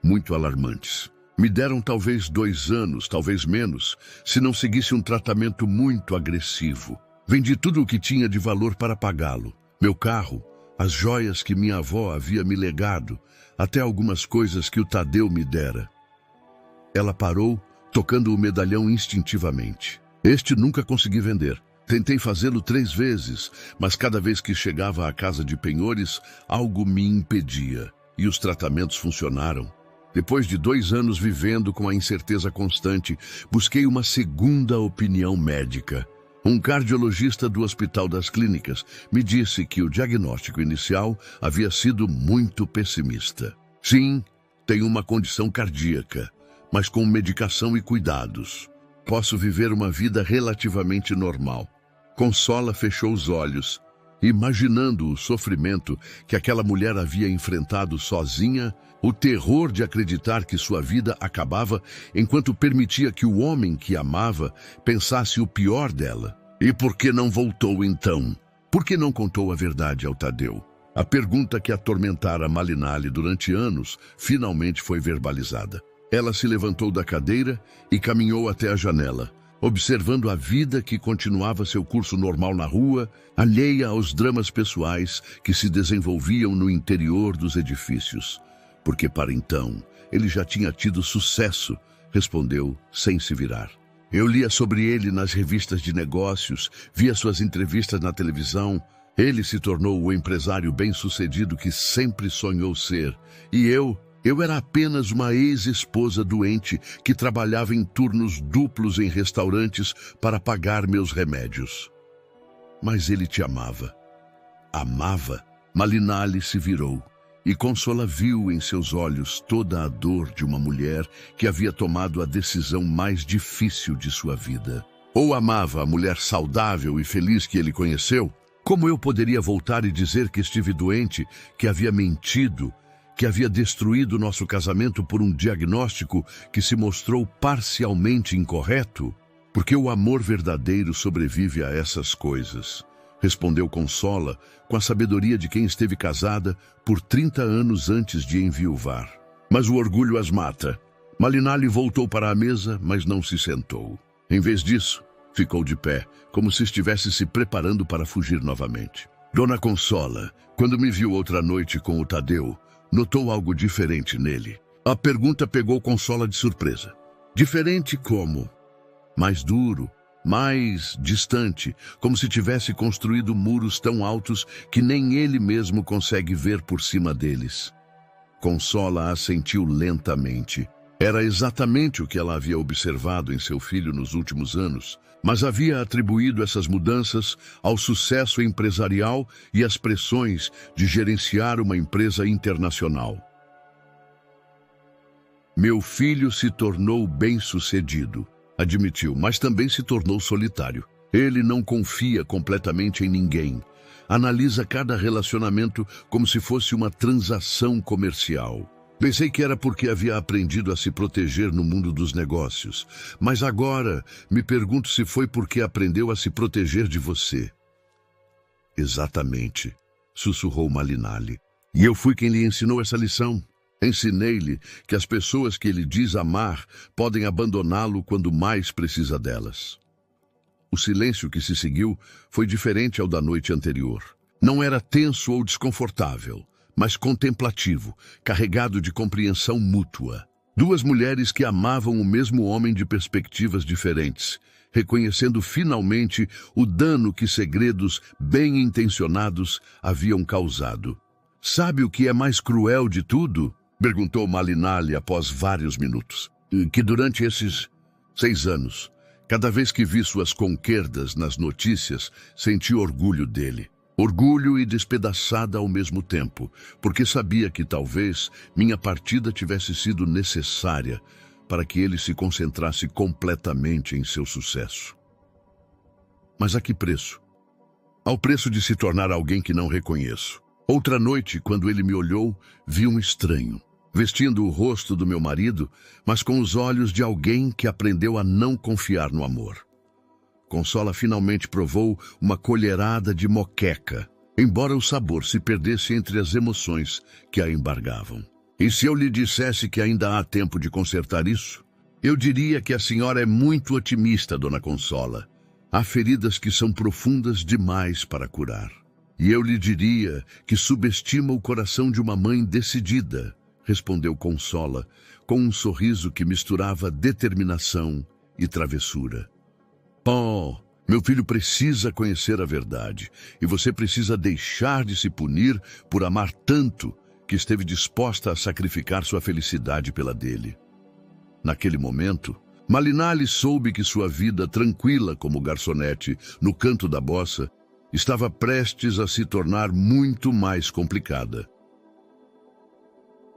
A: muito alarmantes. Me deram talvez 2 anos, talvez menos, se não seguisse um tratamento muito agressivo. Vendi tudo o que tinha de valor para pagá-lo. Meu carro, as joias que minha avó havia me legado, até algumas coisas que o Tadeu me dera. Ela parou, tocando o medalhão instintivamente. Este nunca consegui vender. Tentei fazê-lo 3 vezes, mas cada vez que chegava à casa de penhores, algo me impedia. E os tratamentos funcionaram. Depois de 2 anos vivendo com a incerteza constante, busquei uma segunda opinião médica. Um cardiologista do Hospital das Clínicas me disse que o diagnóstico inicial havia sido muito pessimista. Sim, tenho uma condição cardíaca, mas com medicação e cuidados. Posso viver uma vida relativamente normal. Consola fechou os olhos, imaginando o sofrimento que aquela mulher havia enfrentado sozinha, o terror de acreditar que sua vida acabava enquanto permitia que o homem que amava pensasse o pior dela. E por que não voltou então? Por que não contou a verdade ao Tadeu? A pergunta que atormentara Malinali durante anos finalmente foi verbalizada. Ela se levantou da cadeira e caminhou até a janela, observando a vida que continuava seu curso normal na rua, alheia aos dramas pessoais que se desenvolviam no interior dos edifícios. Porque para então ele já tinha tido sucesso, respondeu sem se virar. Eu lia sobre ele nas revistas de negócios, via suas entrevistas na televisão. Ele se tornou o empresário bem-sucedido que sempre sonhou ser. E eu era apenas uma ex-esposa doente que trabalhava em turnos duplos em restaurantes para pagar meus remédios. Mas ele te amava. Amava? Malinali se virou. E Consola viu em seus olhos toda a dor de uma mulher que havia tomado a decisão mais difícil de sua vida. Ou amava a mulher saudável e feliz que ele conheceu? Como eu poderia voltar e dizer que estive doente, que havia mentido, que havia destruído nosso casamento por um diagnóstico que se mostrou parcialmente incorreto? Porque o amor verdadeiro sobrevive a essas coisas, respondeu Consola, com a sabedoria de quem esteve casada por 30 anos antes de enviuvar. Mas o orgulho as mata. Malinali voltou para a mesa, mas não se sentou. Em vez disso, ficou de pé, como se estivesse se preparando para fugir novamente. Dona Consola, quando me viu outra noite com o Tadeu, notou algo diferente nele. A pergunta pegou Consola de surpresa. Diferente como? Mais duro, mais distante, como se tivesse construído muros tão altos que nem ele mesmo consegue ver por cima deles. Consola assentiu lentamente. Era exatamente o que ela havia observado em seu filho nos últimos anos, mas havia atribuído essas mudanças ao sucesso empresarial e às pressões de gerenciar uma empresa internacional. Meu filho se tornou bem-sucedido, admitiu, mas também se tornou solitário. Ele não confia completamente em ninguém. Analisa cada relacionamento como se fosse uma transação comercial. Pensei que era porque havia aprendido a se proteger no mundo dos negócios, mas agora me pergunto se foi porque aprendeu a se proteger de você. Exatamente, sussurrou Malinalli. E eu fui quem lhe ensinou essa lição. Ensinei-lhe que as pessoas que ele diz amar podem abandoná-lo quando mais precisa delas. O silêncio que se seguiu foi diferente ao da noite anterior. Não era tenso ou desconfortável, mas contemplativo, carregado de compreensão mútua. Duas mulheres que amavam o mesmo homem de perspectivas diferentes, reconhecendo finalmente o dano que segredos bem-intencionados haviam causado. Sabe o que é mais cruel de tudo? Perguntou Malinalli após vários minutos. Que durante esses 6 anos, cada vez que vi suas conquerdas nas notícias, senti orgulho dele. Orgulho e despedaçada ao mesmo tempo, porque sabia que talvez minha partida tivesse sido necessária para que ele se concentrasse completamente em seu sucesso. Mas a que preço? Ao preço de se tornar alguém que não reconheço. Outra noite, quando ele me olhou, vi um estranho, vestindo o rosto do meu marido, mas com os olhos de alguém que aprendeu a não confiar no amor. Consola finalmente provou uma colherada de moqueca, embora o sabor se perdesse entre as emoções que a embargavam. E se eu lhe dissesse que ainda há tempo de consertar isso? Eu diria que a senhora é muito otimista, Dona Consola. Há feridas que são profundas demais para curar. E eu lhe diria que subestima o coração de uma mãe decidida, respondeu Consola, com um sorriso que misturava determinação e travessura. Oh, meu filho precisa conhecer a verdade, e você precisa deixar de se punir por amar tanto que esteve disposta a sacrificar sua felicidade pela dele. Naquele momento, Malinalli soube que sua vida tranquila como garçonete no canto da bossa estava prestes a se tornar muito mais complicada.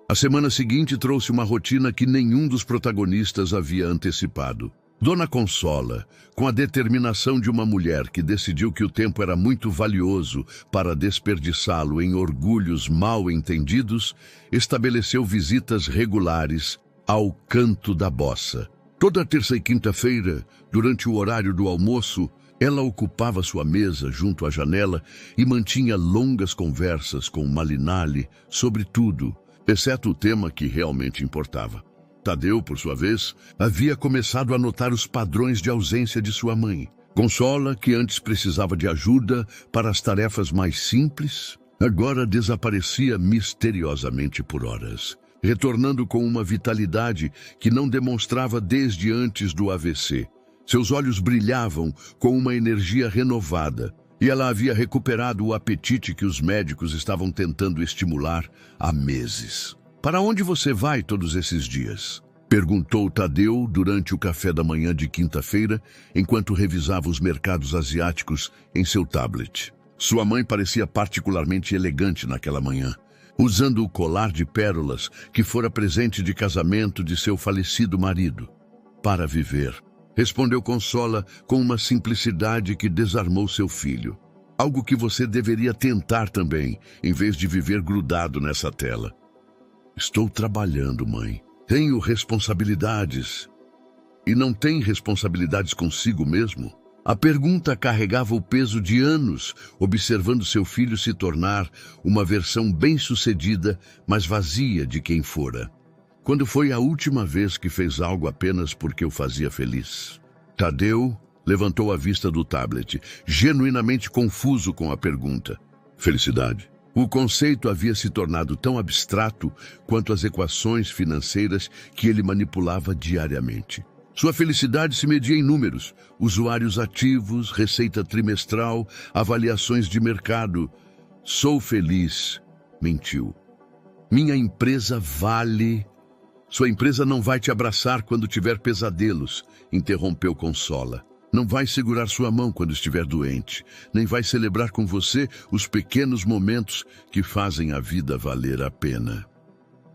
A: A semana seguinte trouxe uma rotina que nenhum dos protagonistas havia antecipado. Dona Consola, com a determinação de uma mulher que decidiu que o tempo era muito valioso para desperdiçá-lo em orgulhos mal entendidos, estabeleceu visitas regulares ao canto da bossa. Toda terça e quinta-feira, durante o horário do almoço, ela ocupava sua mesa junto à janela e mantinha longas conversas com Malinalli sobre tudo, exceto o tema que realmente importava. Tadeu, por sua vez, havia começado a notar os padrões de ausência de sua mãe. Consola, que antes precisava de ajuda para as tarefas mais simples, agora desaparecia misteriosamente por horas, retornando com uma vitalidade que não demonstrava desde antes do AVC. Seus olhos brilhavam com uma energia renovada, e ela havia recuperado o apetite que os médicos estavam tentando estimular há meses. Para onde você vai todos esses dias? Perguntou Tadeu durante o café da manhã de quinta-feira, enquanto revisava os mercados asiáticos em seu tablet. Sua mãe parecia particularmente elegante naquela manhã, usando o colar de pérolas que fora presente de casamento de seu falecido marido. Para viver, respondeu Consola com uma simplicidade que desarmou seu filho. Algo que você deveria tentar também, em vez de viver grudado nessa tela. Estou trabalhando, mãe. Tenho responsabilidades. E não tem responsabilidades consigo mesmo? A pergunta carregava o peso de anos, observando seu filho se tornar uma versão bem-sucedida, mas vazia de quem fora. Quando foi a última vez que fez algo apenas porque o fazia feliz? Tadeu levantou a vista do tablet, genuinamente confuso com a pergunta. Felicidade. O conceito havia se tornado tão abstrato quanto as equações financeiras que ele manipulava diariamente. Sua felicidade se media em números: usuários ativos, receita trimestral, avaliações de mercado. Sou feliz, mentiu. Minha empresa vale... Sua empresa não vai te abraçar quando tiver pesadelos, interrompeu Consola. Não vai segurar sua mão quando estiver doente, nem vai celebrar com você os pequenos momentos que fazem a vida valer a pena.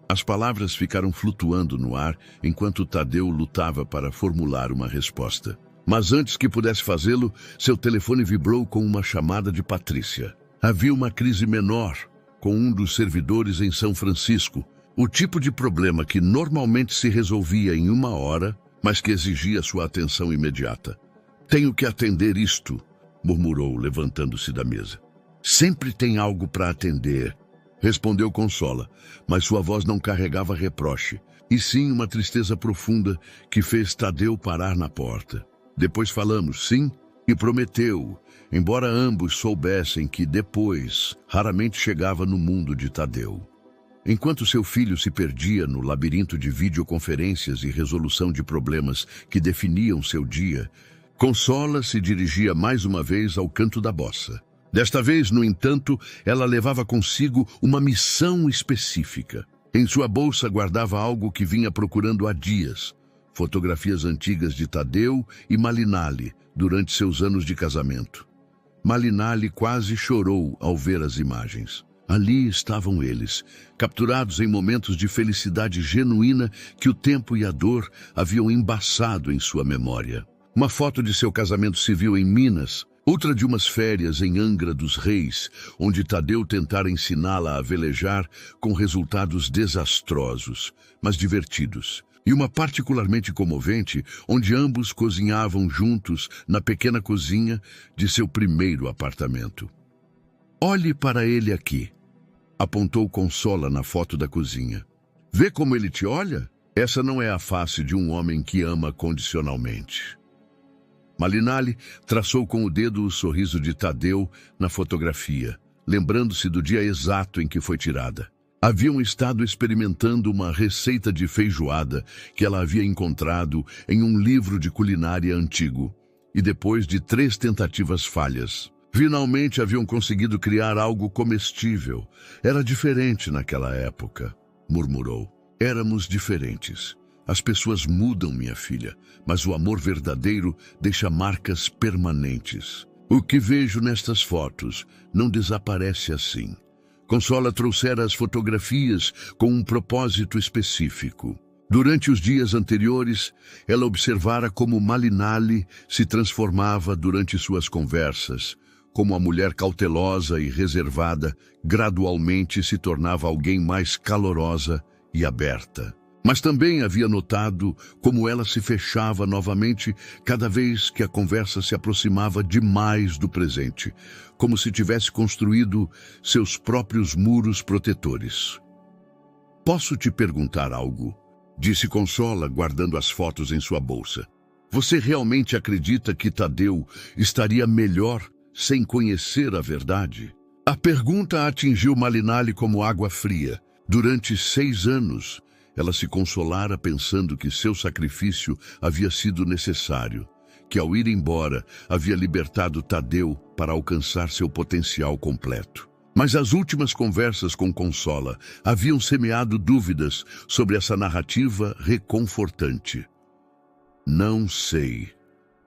A: As palavras ficaram flutuando no ar enquanto Tadeu lutava para formular uma resposta. Mas antes que pudesse fazê-lo, seu telefone vibrou com uma chamada de Patrícia. Havia uma crise menor com um dos servidores em São Francisco, o tipo de problema que normalmente se resolvia em 1 hora, mas que exigia sua atenção imediata. Tenho que atender isto, murmurou, levantando-se da mesa. Sempre tem algo para atender, respondeu Consola, mas sua voz não carregava reproche, e sim uma tristeza profunda que fez Tadeu parar na porta. Depois falamos, sim, e prometeu, embora ambos soubessem que depois raramente chegava no mundo de Tadeu. Enquanto seu filho se perdia no labirinto de videoconferências e resolução de problemas que definiam seu dia, Consola se dirigia mais uma vez ao canto da bossa. Desta vez, no entanto, ela levava consigo uma missão específica. Em sua bolsa guardava algo que vinha procurando há dias: fotografias antigas de Tadeu e Malinali durante seus anos de casamento. Malinali quase chorou ao ver as imagens. Ali estavam eles, capturados em momentos de felicidade genuína que o tempo e a dor haviam embaçado em sua memória. Uma foto de seu casamento civil em Minas, outra de umas férias em Angra dos Reis, onde Tadeu tentara ensiná-la a velejar com resultados desastrosos, mas divertidos. E uma particularmente comovente, onde ambos cozinhavam juntos na pequena cozinha de seu primeiro apartamento. Olhe para ele aqui, apontou Consola na foto da cozinha. Vê como ele te olha? Essa não é a face de um homem que ama condicionalmente. Malinali traçou com o dedo o sorriso de Tadeu na fotografia, lembrando-se do dia exato em que foi tirada. Haviam estado experimentando uma receita de feijoada que ela havia encontrado em um livro de culinária antigo, e depois de 3 tentativas falhas, finalmente haviam conseguido criar algo comestível. Era diferente naquela época, murmurou. Éramos diferentes. As pessoas mudam, minha filha, mas o amor verdadeiro deixa marcas permanentes. O que vejo nestas fotos não desaparece assim. Consola trouxera as fotografias com um propósito específico. Durante os dias anteriores, ela observara como Malinali se transformava durante suas conversas, como a mulher cautelosa e reservada gradualmente se tornava alguém mais calorosa e aberta. Mas também havia notado como ela se fechava novamente cada vez que a conversa se aproximava demais do presente, como se tivesse construído seus próprios muros protetores. Posso te perguntar algo? Disse Consola, guardando as fotos em sua bolsa. Você realmente acredita que Tadeu estaria melhor sem conhecer a verdade? A pergunta atingiu Malinali como água fria. Durante 6 anos, ela se consolara pensando que seu sacrifício havia sido necessário, que ao ir embora havia libertado Tadeu para alcançar seu potencial completo. Mas as últimas conversas com Consola haviam semeado dúvidas sobre essa narrativa reconfortante. Não sei,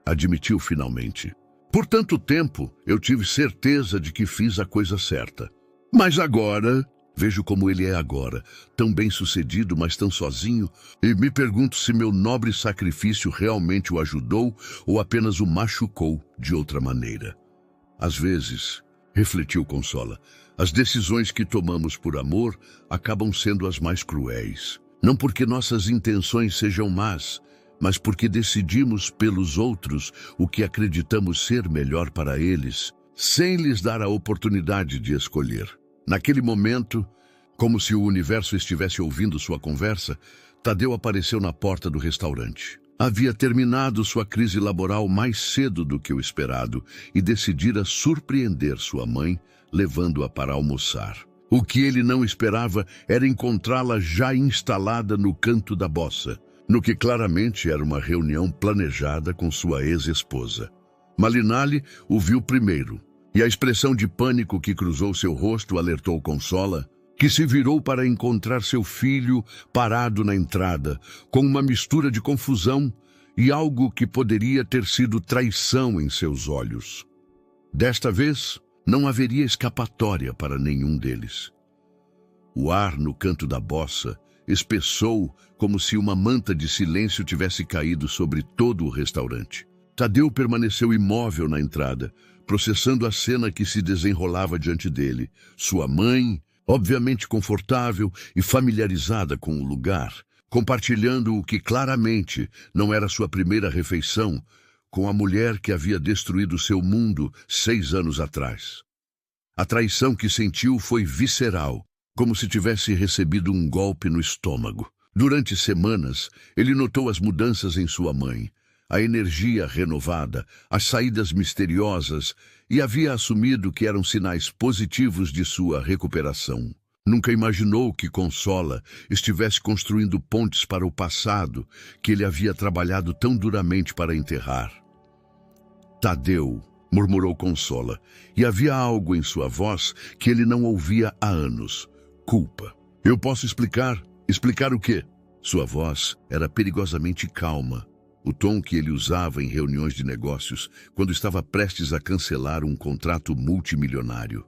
A: admitiu finalmente. Por tanto tempo, eu tive certeza de que fiz a coisa certa. Mas agora... Vejo como ele é agora, tão bem-sucedido, mas tão sozinho, e me pergunto se meu nobre sacrifício realmente o ajudou ou apenas o machucou de outra maneira. Às vezes, refletiu Consola, as decisões que tomamos por amor acabam sendo as mais cruéis. Não porque nossas intenções sejam más, mas porque decidimos pelos outros o que acreditamos ser melhor para eles, sem lhes dar a oportunidade de escolher. Naquele momento, como se o universo estivesse ouvindo sua conversa, Tadeu apareceu na porta do restaurante. Havia terminado sua crise laboral mais cedo do que o esperado e decidira surpreender sua mãe, levando-a para almoçar. O que ele não esperava era encontrá-la já instalada no canto da bossa, no que claramente era uma reunião planejada com sua ex-esposa. Malinalli o viu primeiro, e a expressão de pânico que cruzou seu rosto alertou Consola, que se virou para encontrar seu filho parado na entrada, com uma mistura de confusão e algo que poderia ter sido traição em seus olhos. Desta vez, não haveria escapatória para nenhum deles. O ar no canto da bossa espessou como se uma manta de silêncio tivesse caído sobre todo o restaurante. Tadeu permaneceu imóvel na entrada, processando a cena que se desenrolava diante dele. Sua mãe, obviamente confortável e familiarizada com o lugar, compartilhando o que claramente não era sua primeira refeição com a mulher que havia destruído seu mundo 6 anos atrás. A traição que sentiu foi visceral, como se tivesse recebido um golpe no estômago. Durante semanas, ele notou as mudanças em sua mãe, a energia renovada, as saídas misteriosas, e havia assumido que eram sinais positivos de sua recuperação. Nunca imaginou que Consola estivesse construindo pontes para o passado que ele havia trabalhado tão duramente para enterrar. Tadeu, murmurou Consola, e havia algo em sua voz que ele não ouvia há anos. Culpa. Eu posso explicar? Explicar o quê? Sua voz era perigosamente calma, o tom que ele usava em reuniões de negócios quando estava prestes a cancelar um contrato multimilionário.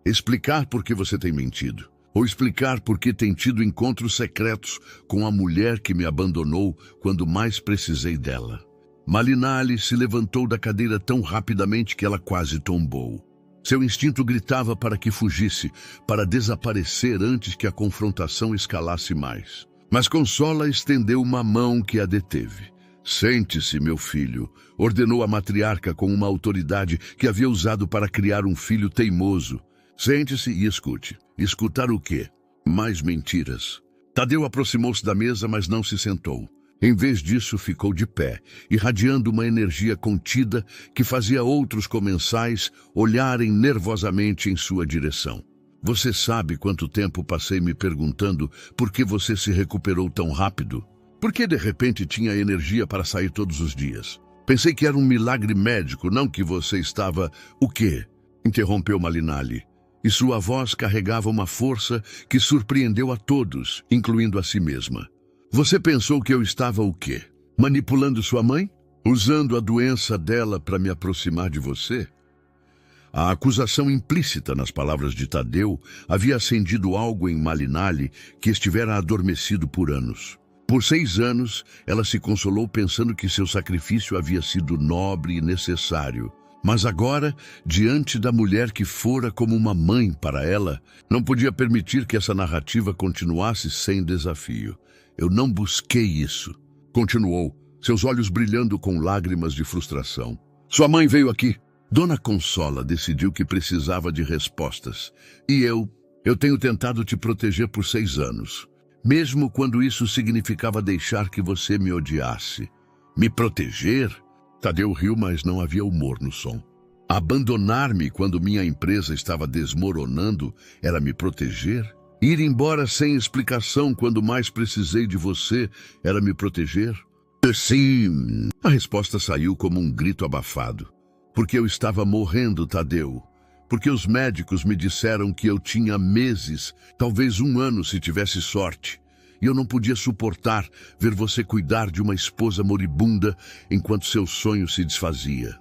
A: Explicar por que você tem mentido, ou explicar por que tem tido encontros secretos com a mulher que me abandonou quando mais precisei dela. Malinalli se levantou da cadeira tão rapidamente que ela quase tombou. Seu instinto gritava para que fugisse, para desaparecer antes que a confrontação escalasse mais. Mas Consola estendeu uma mão que a deteve. Sente-se, meu filho, ordenou a matriarca com uma autoridade que havia usado para criar um filho teimoso. Sente-se e escute. Escutar o quê? Mais mentiras. Tadeu aproximou-se da mesa, mas não se sentou. Em vez disso, ficou de pé, irradiando uma energia contida que fazia outros comensais olharem nervosamente em sua direção. Você sabe quanto tempo passei me perguntando por que você se recuperou tão rápido? Por que de repente tinha energia para sair todos os dias? Pensei que era um milagre médico, não que você estava... O quê? Interrompeu Malinalli. E sua voz carregava uma força que surpreendeu a todos, incluindo a si mesma. Você pensou que eu estava o quê? Manipulando sua mãe? Usando a doença dela para me aproximar de você? A acusação implícita nas palavras de Tadeu havia acendido algo em Malinalli que estivera adormecido por anos. Por 6 anos, ela se consolou pensando que seu sacrifício havia sido nobre e necessário. Mas agora, diante da mulher que fora como uma mãe para ela, não podia permitir que essa narrativa continuasse sem desafio. Eu não busquei isso, continuou, seus olhos brilhando com lágrimas de frustração. Sua mãe veio aqui. Dona Consola decidiu que precisava de respostas. E eu tenho tentado te proteger por 6 anos. Mesmo quando isso significava deixar que você me odiasse. Me proteger? Tadeu riu, mas não havia humor no som. Abandonar-me quando minha empresa estava desmoronando era me proteger? Ir embora sem explicação quando mais precisei de você era me proteger? Sim. A resposta saiu como um grito abafado. Porque eu estava morrendo, Tadeu. Porque os médicos me disseram que eu tinha meses, talvez 1 ano se tivesse sorte. E eu não podia suportar ver você cuidar de uma esposa moribunda enquanto seu sonho se desfazia.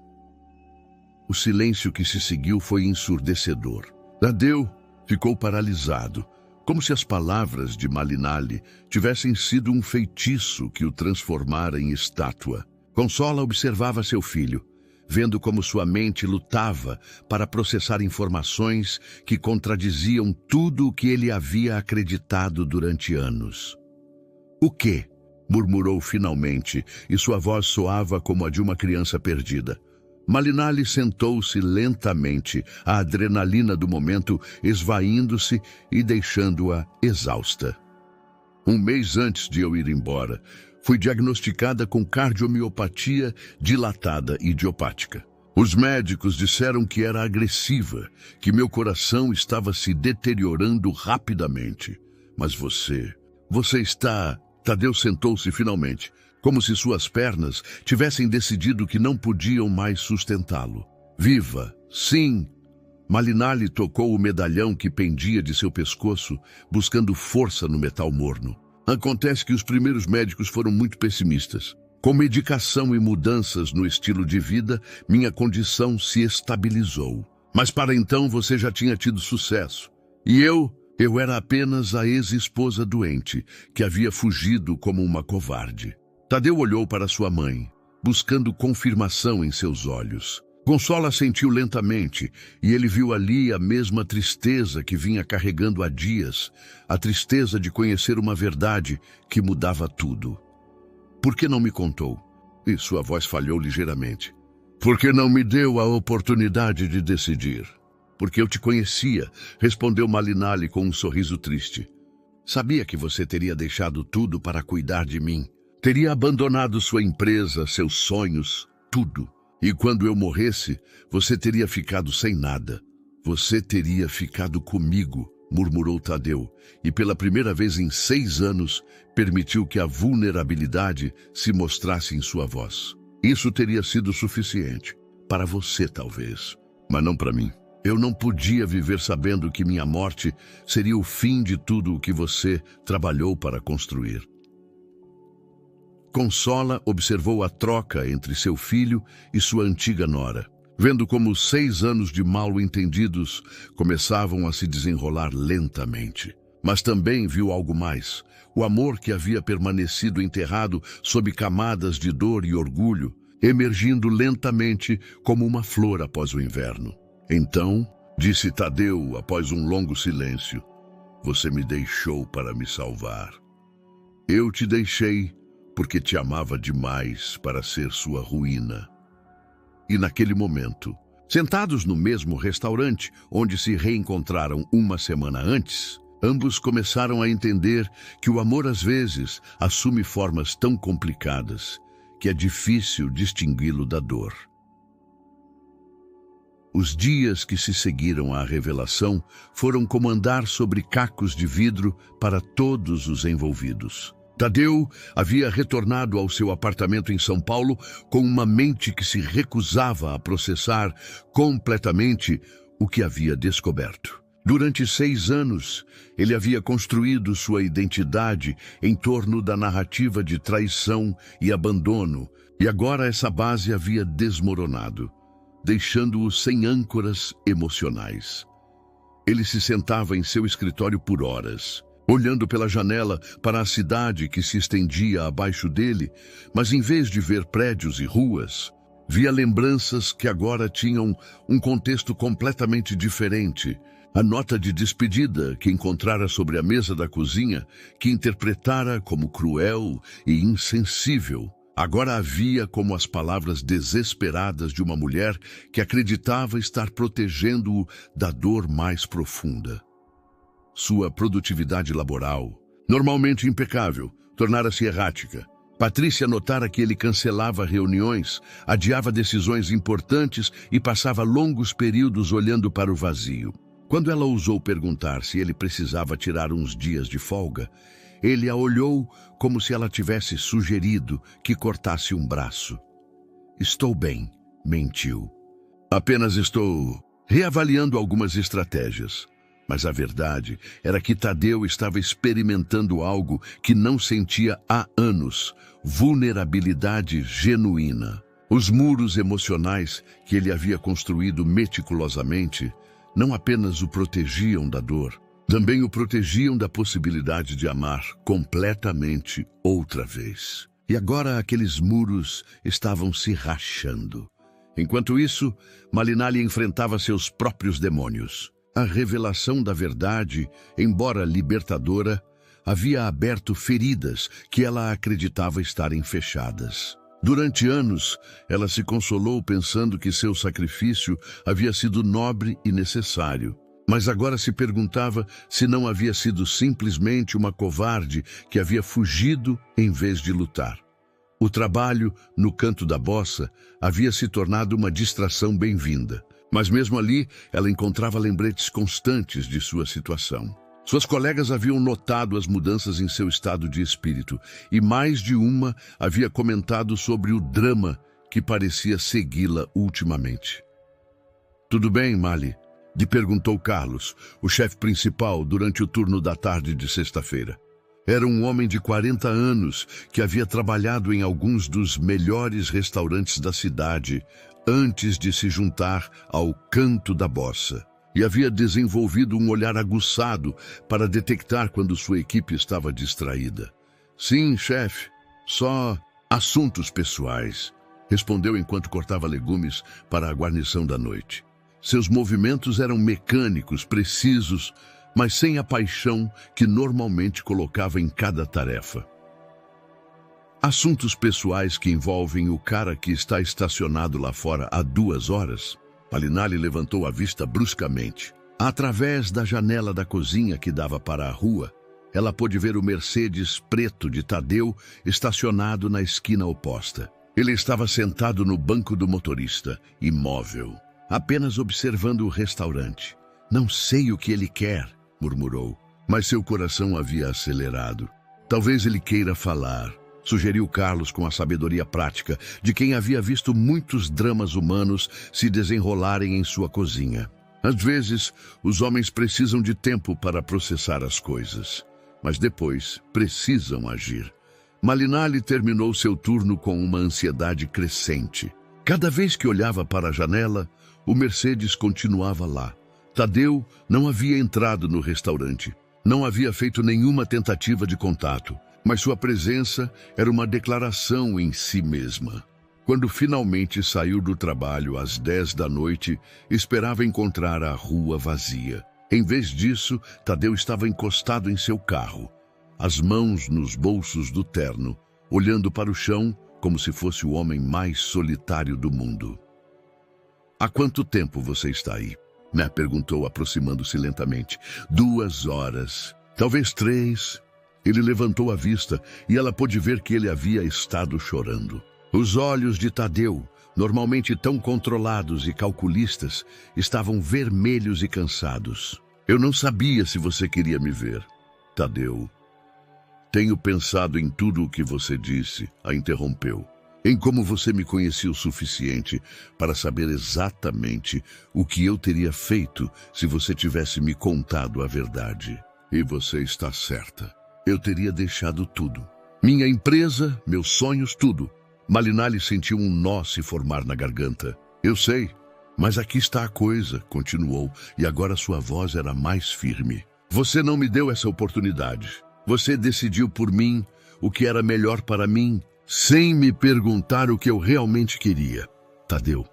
A: O silêncio que se seguiu foi ensurdecedor. Tadeu ficou paralisado, como se as palavras de Malinalli tivessem sido um feitiço que o transformara em estátua. Consola observava seu filho, vendo como sua mente lutava para processar informações que contradiziam tudo o que ele havia acreditado durante anos. O quê? Murmurou finalmente, e sua voz soava como a de uma criança perdida. Malinalli sentou-se lentamente, a adrenalina do momento esvaindo-se e deixando-a exausta. Um mês antes de eu ir embora, fui diagnosticada com cardiomiopatia dilatada idiopática. Os médicos disseram que era agressiva, que meu coração estava se deteriorando rapidamente. Mas você está... Tadeu sentou-se finalmente, como se suas pernas tivessem decidido que não podiam mais sustentá-lo. Viva! Sim! Malinalli tocou o medalhão que pendia de seu pescoço, buscando força no metal morno. Acontece que os primeiros médicos foram muito pessimistas. Com medicação e mudanças no estilo de vida, minha condição se estabilizou. Mas para então você já tinha tido sucesso. E eu era apenas a ex-esposa doente, que havia fugido como uma covarde. Tadeu olhou para sua mãe, buscando confirmação em seus olhos. Consola sentiu lentamente, e ele viu ali a mesma tristeza que vinha carregando há dias, a tristeza de conhecer uma verdade que mudava tudo. Por que não me contou? E sua voz falhou ligeiramente. Porque não me deu a oportunidade de decidir. Porque eu te conhecia, respondeu Malinalli com um sorriso triste. Sabia que você teria deixado tudo para cuidar de mim. Teria abandonado sua empresa, seus sonhos, tudo. E quando eu morresse, você teria ficado sem nada. Você teria ficado comigo, murmurou Tadeu, e pela primeira vez em 6 anos, permitiu que a vulnerabilidade se mostrasse em sua voz. Isso teria sido suficiente. Para você, talvez, mas não para mim. Eu não podia viver sabendo que minha morte seria o fim de tudo o que você trabalhou para construir. Consola observou a troca entre seu filho e sua antiga nora, vendo como 6 anos de mal-entendidos começavam a se desenrolar lentamente. Mas também viu algo mais, o amor que havia permanecido enterrado sob camadas de dor e orgulho, emergindo lentamente como uma flor após o inverno. Então, disse Tadeu após um longo silêncio, você me deixou para me salvar. Eu te deixei porque te amava demais para ser sua ruína. E naquele momento, sentados no mesmo restaurante onde se reencontraram uma semana antes, ambos começaram a entender que o amor às vezes assume formas tão complicadas que é difícil distingui-lo da dor. Os dias que se seguiram à revelação foram como andar sobre cacos de vidro para todos os envolvidos. Tadeu havia retornado ao seu apartamento em São Paulo com uma mente que se recusava a processar completamente o que havia descoberto. Durante 6 anos, ele havia construído sua identidade em torno da narrativa de traição e abandono, e agora essa base havia desmoronado, deixando-o sem âncoras emocionais. Ele se sentava em seu escritório por horas, olhando pela janela para a cidade que se estendia abaixo dele, mas em vez de ver prédios e ruas, via lembranças que agora tinham um contexto completamente diferente. A nota de despedida que encontrara sobre a mesa da cozinha, que interpretara como cruel e insensível, agora havia como as palavras desesperadas de uma mulher que acreditava estar protegendo-o da dor mais profunda. Sua produtividade laboral, normalmente impecável, tornara-se errática. Patrícia notara que ele cancelava reuniões, adiava decisões importantes e passava longos períodos olhando para o vazio. Quando ela ousou perguntar se ele precisava tirar uns dias de folga, ele a olhou como se ela tivesse sugerido que cortasse um braço. Estou bem, mentiu. Apenas estou reavaliando algumas estratégias. Mas a verdade era que Tadeu estava experimentando algo que não sentia há anos, vulnerabilidade genuína. Os muros emocionais que ele havia construído meticulosamente não apenas o protegiam da dor, também o protegiam da possibilidade de amar completamente outra vez. E agora aqueles muros estavam se rachando. Enquanto isso, Malinalli enfrentava seus próprios demônios. A revelação da verdade, embora libertadora, havia aberto feridas que ela acreditava estarem fechadas. Durante anos, ela se consolou pensando que seu sacrifício havia sido nobre e necessário. Mas agora se perguntava se não havia sido simplesmente uma covarde que havia fugido em vez de lutar. O trabalho, no canto da bossa, havia se tornado uma distração bem-vinda. Mas mesmo ali, ela encontrava lembretes constantes de sua situação. Suas colegas haviam notado as mudanças em seu estado de espírito, e mais de uma havia comentado sobre o drama que parecia segui-la ultimamente. "Tudo bem, Mali?" lhe perguntou Carlos, o chefe principal, durante o turno da tarde de sexta-feira. Era um homem de 40 anos que havia trabalhado em alguns dos melhores restaurantes da cidade antes de se juntar ao Canto da Bossa, e havia desenvolvido um olhar aguçado para detectar quando sua equipe estava distraída. "Sim, chefe, só assuntos pessoais", respondeu enquanto cortava legumes para a guarnição da noite. Seus movimentos eram mecânicos, precisos, mas sem a paixão que normalmente colocava em cada tarefa. "Assuntos pessoais que envolvem o cara que está estacionado lá fora há 2 horas?" Malinali levantou a vista bruscamente. Através da janela da cozinha que dava para a rua, ela pôde ver o Mercedes preto de Tadeu estacionado na esquina oposta. Ele estava sentado no banco do motorista, imóvel, apenas observando o restaurante. "Não sei o que ele quer", murmurou, mas seu coração havia acelerado. "Talvez ele queira falar", sugeriu Carlos com a sabedoria prática de quem havia visto muitos dramas humanos se desenrolarem em sua cozinha. Às vezes, os homens precisam de tempo para processar as coisas, mas depois precisam agir. Malinali terminou seu turno com uma ansiedade crescente. Cada vez que olhava para a janela, o Mercedes continuava lá. Tadeu não havia entrado no restaurante. Não havia feito nenhuma tentativa de contato, mas sua presença era uma declaração em si mesma. Quando finalmente saiu do trabalho às 10 da noite, esperava encontrar a rua vazia. Em vez disso, Tadeu estava encostado em seu carro, as mãos nos bolsos do terno, olhando para o chão como se fosse o homem mais solitário do mundo. "Há quanto tempo você está aí?" Né? Perguntou, aproximando-se lentamente. 2 horas, talvez 3. Ele levantou a vista e ela pôde ver que ele havia estado chorando. Os olhos de Tadeu, normalmente tão controlados e calculistas, estavam vermelhos e cansados. "Eu não sabia se você queria me ver." "Tadeu, tenho pensado em tudo o que você disse", a interrompeu. "Em como você me conhecia o suficiente para saber exatamente o que eu teria feito se você tivesse me contado a verdade. E você está certa. Eu teria deixado tudo. Minha empresa, meus sonhos, tudo." Malinali sentiu um nó se formar na garganta. "Eu sei, mas aqui está a coisa", continuou, e agora sua voz era mais firme. "Você não me deu essa oportunidade. Você decidiu por mim o que era melhor para mim, sem me perguntar o que eu realmente queria." "Tadeu,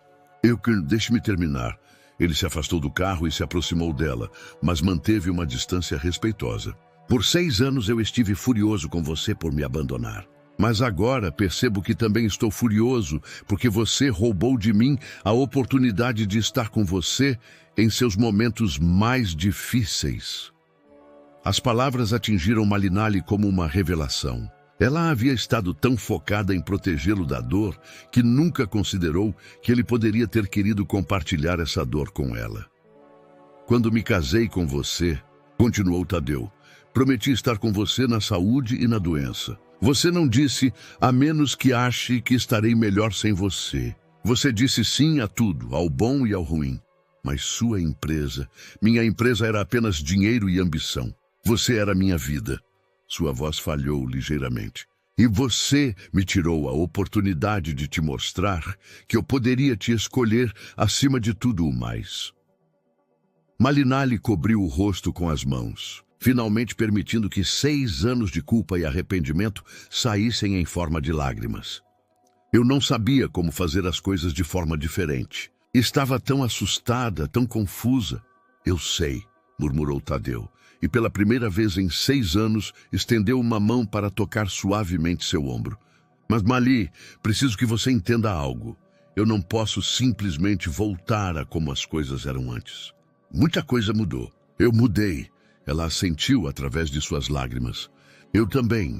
A: deixe-me terminar." Ele se afastou do carro e se aproximou dela, mas manteve uma distância respeitosa. "Por 6 anos eu estive furioso com você por me abandonar. Mas agora percebo que também estou furioso porque você roubou de mim a oportunidade de estar com você em seus momentos mais difíceis." As palavras atingiram Malinali como uma revelação. Ela havia estado tão focada em protegê-lo da dor que nunca considerou que ele poderia ter querido compartilhar essa dor com ela. "Quando me casei com você", continuou Tadeu, "prometi estar com você na saúde e na doença. Você não disse, a menos que ache que estarei melhor sem você. Você disse sim a tudo, ao bom e ao ruim. Mas sua empresa, minha empresa era apenas dinheiro e ambição. Você era minha vida." Sua voz falhou ligeiramente. "E você me tirou a oportunidade de te mostrar que eu poderia te escolher acima de tudo o mais." Malinali cobriu o rosto com as mãos, finalmente permitindo que 6 anos de culpa e arrependimento saíssem em forma de lágrimas. "Eu não sabia como fazer as coisas de forma diferente. Estava tão assustada, tão confusa." "Eu sei", murmurou Tadeu, e pela primeira vez em 6 anos estendeu uma mão para tocar suavemente seu ombro. "Mas Mali, preciso que você entenda algo. Eu não posso simplesmente voltar a como as coisas eram antes." Muita coisa mudou. Eu mudei. Ela assentiu através de suas lágrimas. Eu também.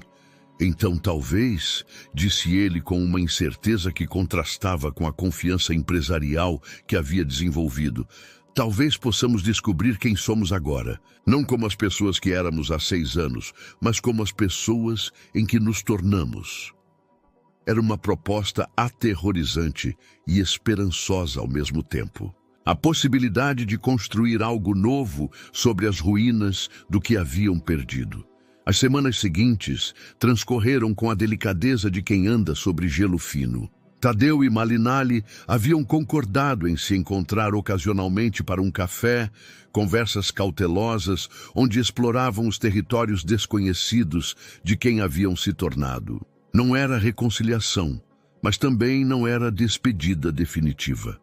A: Então talvez, disse ele com uma incerteza que contrastava com a confiança empresarial que havia desenvolvido, talvez possamos descobrir quem somos agora, não como as pessoas que éramos há 6 anos, mas como as pessoas em que nos tornamos. Era uma proposta aterrorizante e esperançosa ao mesmo tempo. A possibilidade de construir algo novo sobre as ruínas do que haviam perdido. As semanas seguintes transcorreram com a delicadeza de quem anda sobre gelo fino. Tadeu e Malinalli haviam concordado em se encontrar ocasionalmente para um café, conversas cautelosas, onde exploravam os territórios desconhecidos de quem haviam se tornado. Não era reconciliação, mas também não era despedida definitiva.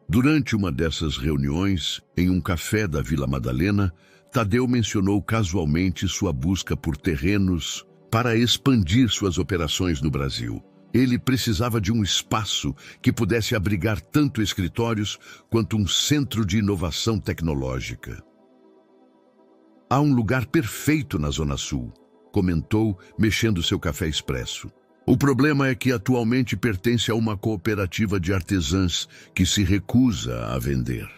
A: Durante uma dessas reuniões, em um café da Vila Madalena, Tadeu mencionou casualmente sua busca por terrenos para expandir suas operações no Brasil. Ele precisava de um espaço que pudesse abrigar tanto escritórios quanto um centro de inovação tecnológica. Há um lugar perfeito na Zona Sul, comentou, mexendo seu café expresso. O problema é que atualmente pertence a uma cooperativa de artesãs que se recusa a vender.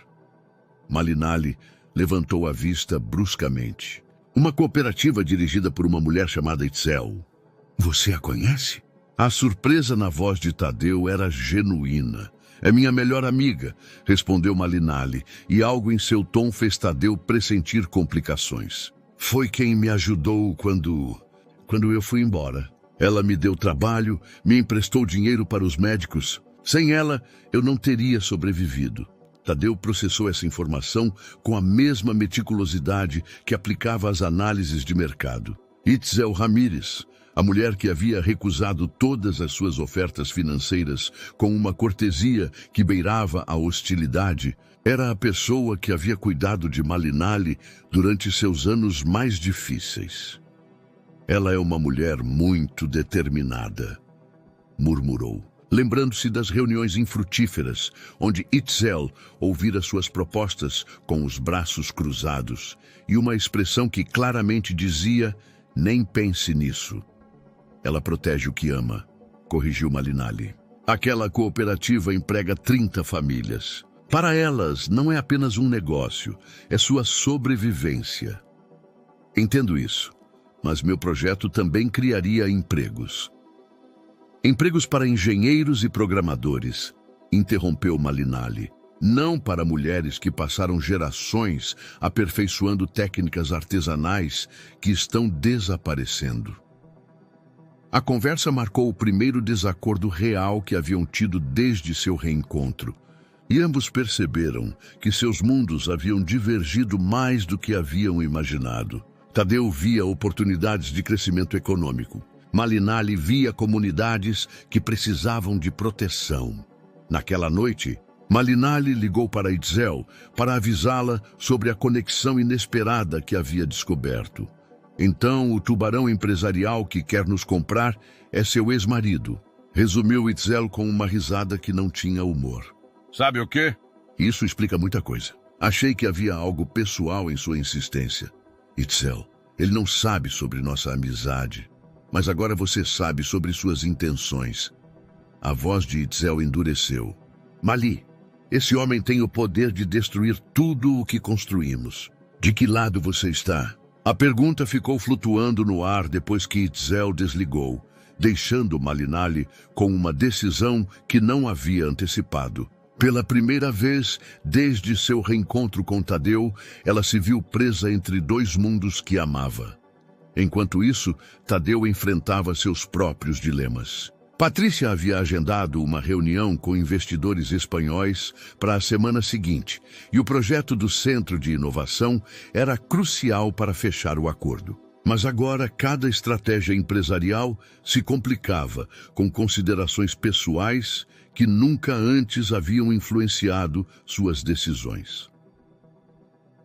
A: Malinalli levantou a vista bruscamente. Uma cooperativa dirigida por uma mulher chamada Itzel. Você a conhece? A surpresa na voz de Tadeu era genuína. É minha melhor amiga, respondeu Malinalli, e algo em seu tom fez Tadeu pressentir complicações. Foi quem me ajudou quando eu fui embora. Ela me deu trabalho, me emprestou dinheiro para os médicos. Sem ela, eu não teria sobrevivido. Tadeu processou essa informação com a mesma meticulosidade que aplicava às análises de mercado. Itzel Ramírez, a mulher que havia recusado todas as suas ofertas financeiras com uma cortesia que beirava a hostilidade, era a pessoa que havia cuidado de Malinalli durante seus anos mais difíceis. Ela é uma mulher muito determinada, murmurou, lembrando-se das reuniões infrutíferas, onde Itzel ouvira suas propostas com os braços cruzados e uma expressão que claramente dizia, nem pense nisso. Ela protege o que ama, corrigiu Malinalli. Aquela cooperativa emprega 30 famílias. Para elas, não é apenas um negócio, é sua sobrevivência. Entendo isso, mas meu projeto também criaria empregos. Empregos para engenheiros e programadores, interrompeu Malinalli. Não para mulheres que passaram gerações aperfeiçoando técnicas artesanais que estão desaparecendo. A conversa marcou o primeiro desacordo real que haviam tido desde seu reencontro, e ambos perceberam que seus mundos haviam divergido mais do que haviam imaginado. Tadeu via oportunidades de crescimento econômico. Malinalli via comunidades que precisavam de proteção. Naquela noite, Malinalli ligou para Itzel para avisá-la sobre a conexão inesperada que havia descoberto. Então, o tubarão empresarial que quer nos comprar é seu ex-marido, resumiu Itzel com uma risada que não tinha humor. Sabe o quê? Isso explica muita coisa. Achei que havia algo pessoal em sua insistência. Itzel, ele não sabe sobre nossa amizade, mas agora você sabe sobre suas intenções. A voz de Itzel endureceu. Mali, esse homem tem o poder de destruir tudo o que construímos. De que lado você está? A pergunta ficou flutuando no ar depois que Itzel desligou, deixando Malinalli com uma decisão que não havia antecipado. Pela primeira vez, desde seu reencontro com Tadeu, ela se viu presa entre 2 mundos que amava. Enquanto isso, Tadeu enfrentava seus próprios dilemas. Patrícia havia agendado uma reunião com investidores espanhóis para a semana seguinte, e o projeto do Centro de Inovação era crucial para fechar o acordo. Mas agora cada estratégia empresarial se complicava com considerações pessoais que nunca antes haviam influenciado suas decisões.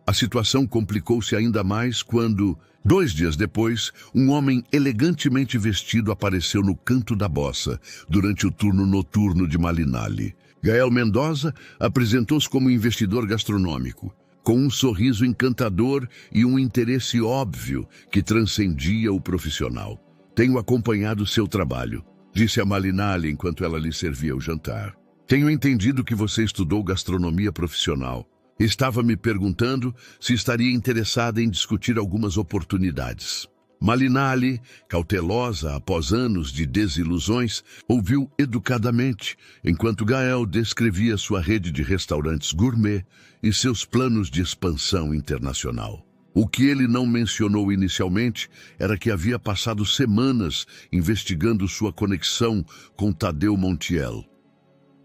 A: A situação complicou-se ainda mais quando, 2 dias depois, um homem elegantemente vestido apareceu no canto da bossa durante o turno noturno de Malinalli. Gael Mendoza apresentou-se como investidor gastronômico. com um sorriso encantador e um interesse óbvio que transcendia o profissional. Tenho acompanhado seu trabalho, disse a Malinalli enquanto ela lhe servia o jantar. Tenho entendido que você estudou gastronomia profissional. Estava me perguntando se estaria interessada em discutir algumas oportunidades. Malinalli, cautelosa após anos de desilusões, ouviu educadamente, enquanto Gael descrevia sua rede de restaurantes gourmet e seus planos de expansão internacional. O que ele não mencionou inicialmente era que havia passado semanas investigando sua conexão com Tadeu Montiel.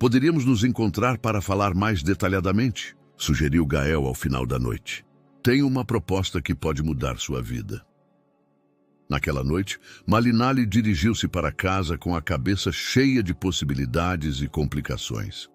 A: Poderíamos nos encontrar para falar mais detalhadamente, sugeriu Gael ao final da noite. Tenho uma proposta que pode mudar sua vida. Naquela noite, Malinalli dirigiu-se para casa com a cabeça cheia de possibilidades e complicações.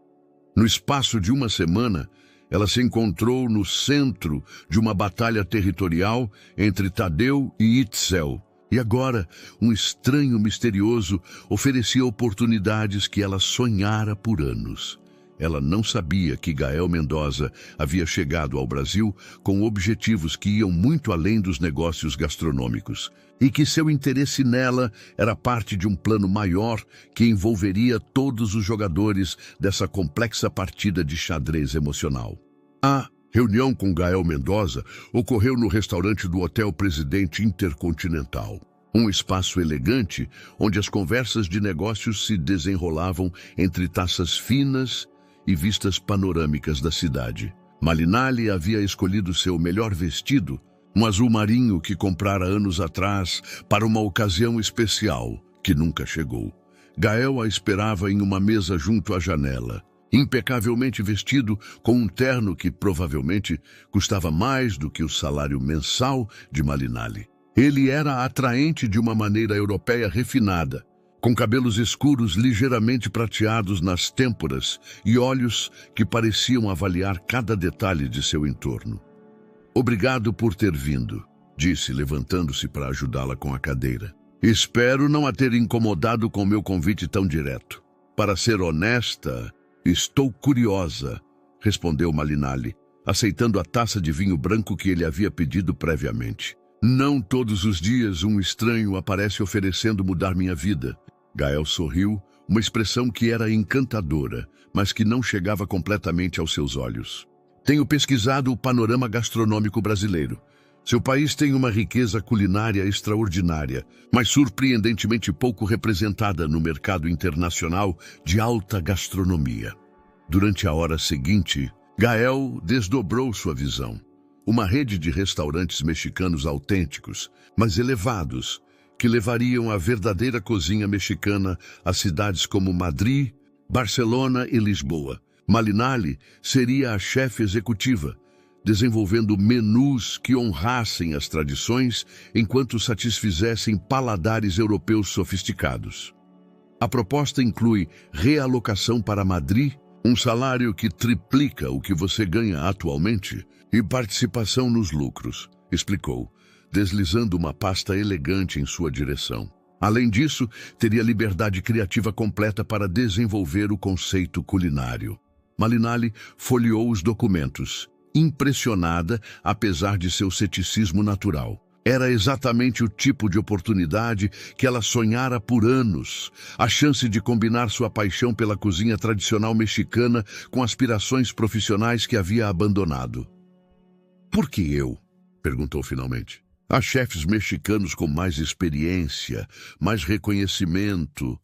A: No espaço de uma semana, ela se encontrou no centro de uma batalha territorial entre Tadeu e Itzel. E agora, um estranho misterioso oferecia oportunidades que ela sonhara por anos. Ela não sabia que Gael Mendoza havia chegado ao Brasil com objetivos que iam muito além dos negócios gastronômicos e que seu interesse nela era parte de um plano maior que envolveria todos os jogadores dessa complexa partida de xadrez emocional. A reunião com Gael Mendoza ocorreu no restaurante do Hotel Presidente Intercontinental. Um espaço elegante onde as conversas de negócios se desenrolavam entre taças finas e vistas panorâmicas da cidade. Malinalli havia escolhido seu melhor vestido, um azul marinho que comprara anos atrás para uma ocasião especial que nunca chegou. Gael a esperava em uma mesa junto à janela, impecavelmente vestido com um terno que provavelmente custava mais do que o salário mensal de Malinalli. Ele era atraente de uma maneira europeia refinada, com cabelos escuros ligeiramente prateados nas têmporas e olhos que pareciam avaliar cada detalhe de seu entorno. Obrigado por ter vindo, disse, levantando-se para ajudá-la com a cadeira. Espero não a ter incomodado com meu convite tão direto. Para ser honesta, estou curiosa, respondeu Malinalli, aceitando a taça de vinho branco que ele havia pedido previamente. Não todos os dias um estranho aparece oferecendo mudar minha vida. Gael sorriu, uma expressão que era encantadora, mas que não chegava completamente aos seus olhos. Tenho pesquisado o panorama gastronômico brasileiro. Seu país tem uma riqueza culinária extraordinária, mas surpreendentemente pouco representada no mercado internacional de alta gastronomia. Durante a hora seguinte, Gael desdobrou sua visão. Uma rede de restaurantes mexicanos autênticos, mas elevados, que levariam a verdadeira cozinha mexicana a cidades como Madrid, Barcelona e Lisboa. Malinalli seria a chefe executiva, desenvolvendo menus que honrassem as tradições enquanto satisfizessem paladares europeus sofisticados. A proposta inclui realocação para Madrid, um salário que triplica o que você ganha atualmente, e participação nos lucros, explicou, deslizando uma pasta elegante em sua direção. Além disso, teria liberdade criativa completa para desenvolver o conceito culinário. Malinalli folheou os documentos, impressionada apesar de seu ceticismo natural. Era exatamente o tipo de oportunidade que ela sonhara por anos, a chance de combinar sua paixão pela cozinha tradicional mexicana com aspirações profissionais que havia abandonado. Por que eu? Perguntou finalmente. Há chefes mexicanos com mais experiência, mais reconhecimento.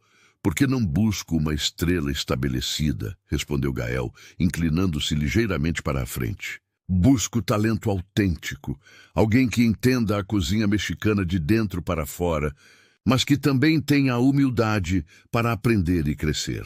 A: Por que não busco uma estrela estabelecida? Respondeu Gael, inclinando-se ligeiramente para a frente. Busco talento autêntico, alguém que entenda a cozinha mexicana de dentro para fora, mas que também tenha a humildade para aprender e crescer.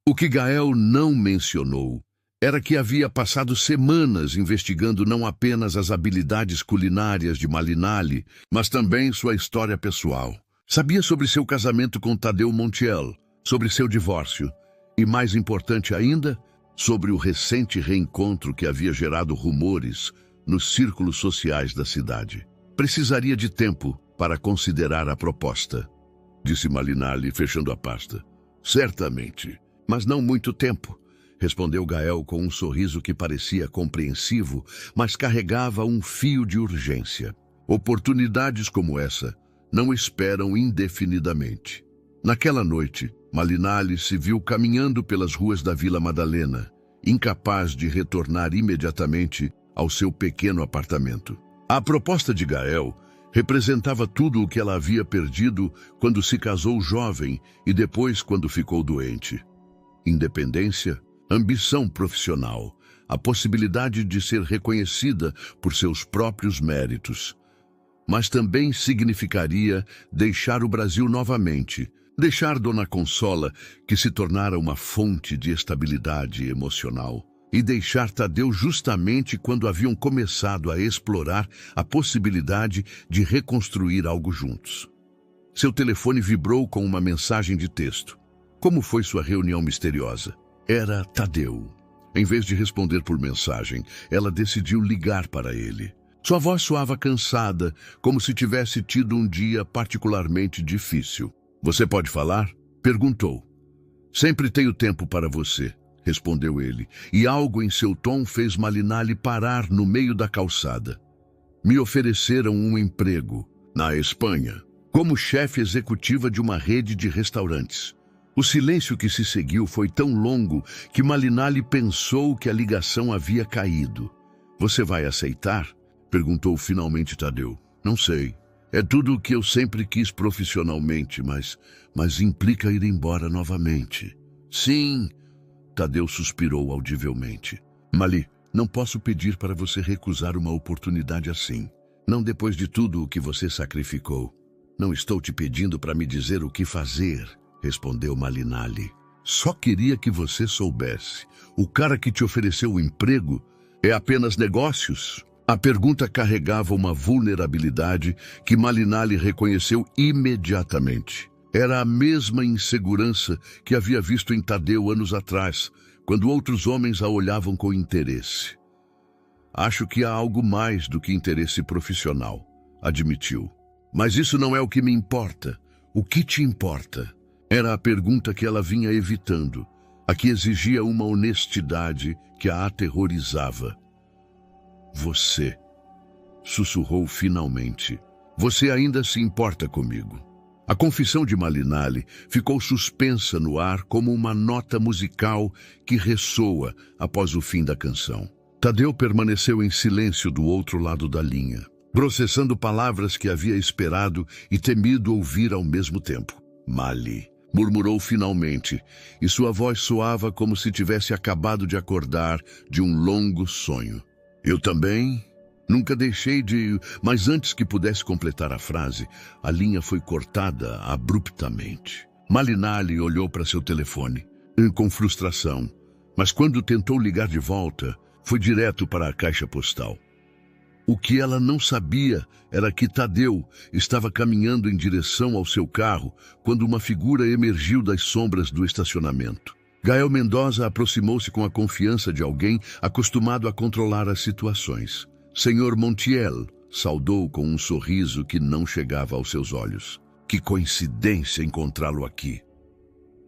A: O que Gael não mencionou era que havia passado semanas investigando não apenas as habilidades culinárias de Malinalli, mas também sua história pessoal. Sabia sobre seu casamento com Tadeu Montiel, sobre seu divórcio e, mais importante ainda, sobre o recente reencontro que havia gerado rumores nos círculos sociais da cidade. Precisaria de tempo para considerar a proposta, disse Malinalli, fechando a pasta. Certamente, mas não muito tempo. respondeu Gael com um sorriso que parecia compreensivo, mas carregava um fio de urgência. Oportunidades como essa não esperam indefinidamente. Naquela noite, Malinalli se viu caminhando pelas ruas da Vila Madalena, incapaz de retornar imediatamente ao seu pequeno apartamento. A proposta de Gael representava tudo o que ela havia perdido quando se casou jovem e depois quando ficou doente. Independência, ambição profissional, a possibilidade de ser reconhecida por seus próprios méritos. Mas também significaria deixar o Brasil novamente, deixar Dona Consola, que se tornara uma fonte de estabilidade emocional, e deixar Tadeu justamente quando haviam começado a explorar a possibilidade de reconstruir algo juntos. Seu telefone vibrou com uma mensagem de texto. Como foi sua reunião misteriosa? Era Tadeu. Em vez de responder por mensagem, ela decidiu ligar para ele. Sua voz soava cansada, como se tivesse tido um dia particularmente difícil. Você pode falar? Perguntou. Sempre tenho tempo para você, respondeu ele, e algo em seu tom fez Malinalli parar no meio da calçada. Me ofereceram um emprego na Espanha, como chefe executiva de uma rede de restaurantes. O silêncio que se seguiu foi tão longo que Malinalli pensou que a ligação havia caído. Você vai aceitar? Perguntou finalmente Tadeu. Não sei. É tudo o que eu sempre quis profissionalmente, mas implica ir embora novamente. Sim, Tadeu suspirou audivelmente. Mali, não posso pedir para você recusar uma oportunidade assim. Não depois de tudo o que você sacrificou. Não estou te pedindo para me dizer o que fazer, respondeu Malinalli. Só queria que você soubesse. O cara que te ofereceu o emprego é apenas negócios? A pergunta carregava uma vulnerabilidade que Malinalli reconheceu imediatamente. Era a mesma insegurança que havia visto em Tadeu anos atrás, quando outros homens a olhavam com interesse. Acho que há algo mais do que interesse profissional, admitiu. Mas isso não é o que me importa. O que te importa? Era a pergunta que ela vinha evitando, a que exigia uma honestidade que a aterrorizava. Você, sussurrou finalmente. Você ainda se importa comigo. A confissão de Malinalli ficou suspensa no ar como uma nota musical que ressoa após o fim da canção. Tadeu permaneceu em silêncio do outro lado da linha, processando palavras que havia esperado e temido ouvir ao mesmo tempo. Mali, murmurou finalmente, e sua voz soava como se tivesse acabado de acordar de um longo sonho. Eu também nunca deixei de... Mas antes que pudesse completar a frase, a linha foi cortada abruptamente. Malinalli olhou para seu telefone, com frustração, mas quando tentou ligar de volta, foi direto para a caixa postal. O que ela não sabia era que Tadeu estava caminhando em direção ao seu carro quando uma figura emergiu das sombras do estacionamento. Gael Mendoza aproximou-se com a confiança de alguém acostumado a controlar as situações. Senhor Montiel, saudou com um sorriso que não chegava aos seus olhos. Que coincidência encontrá-lo aqui.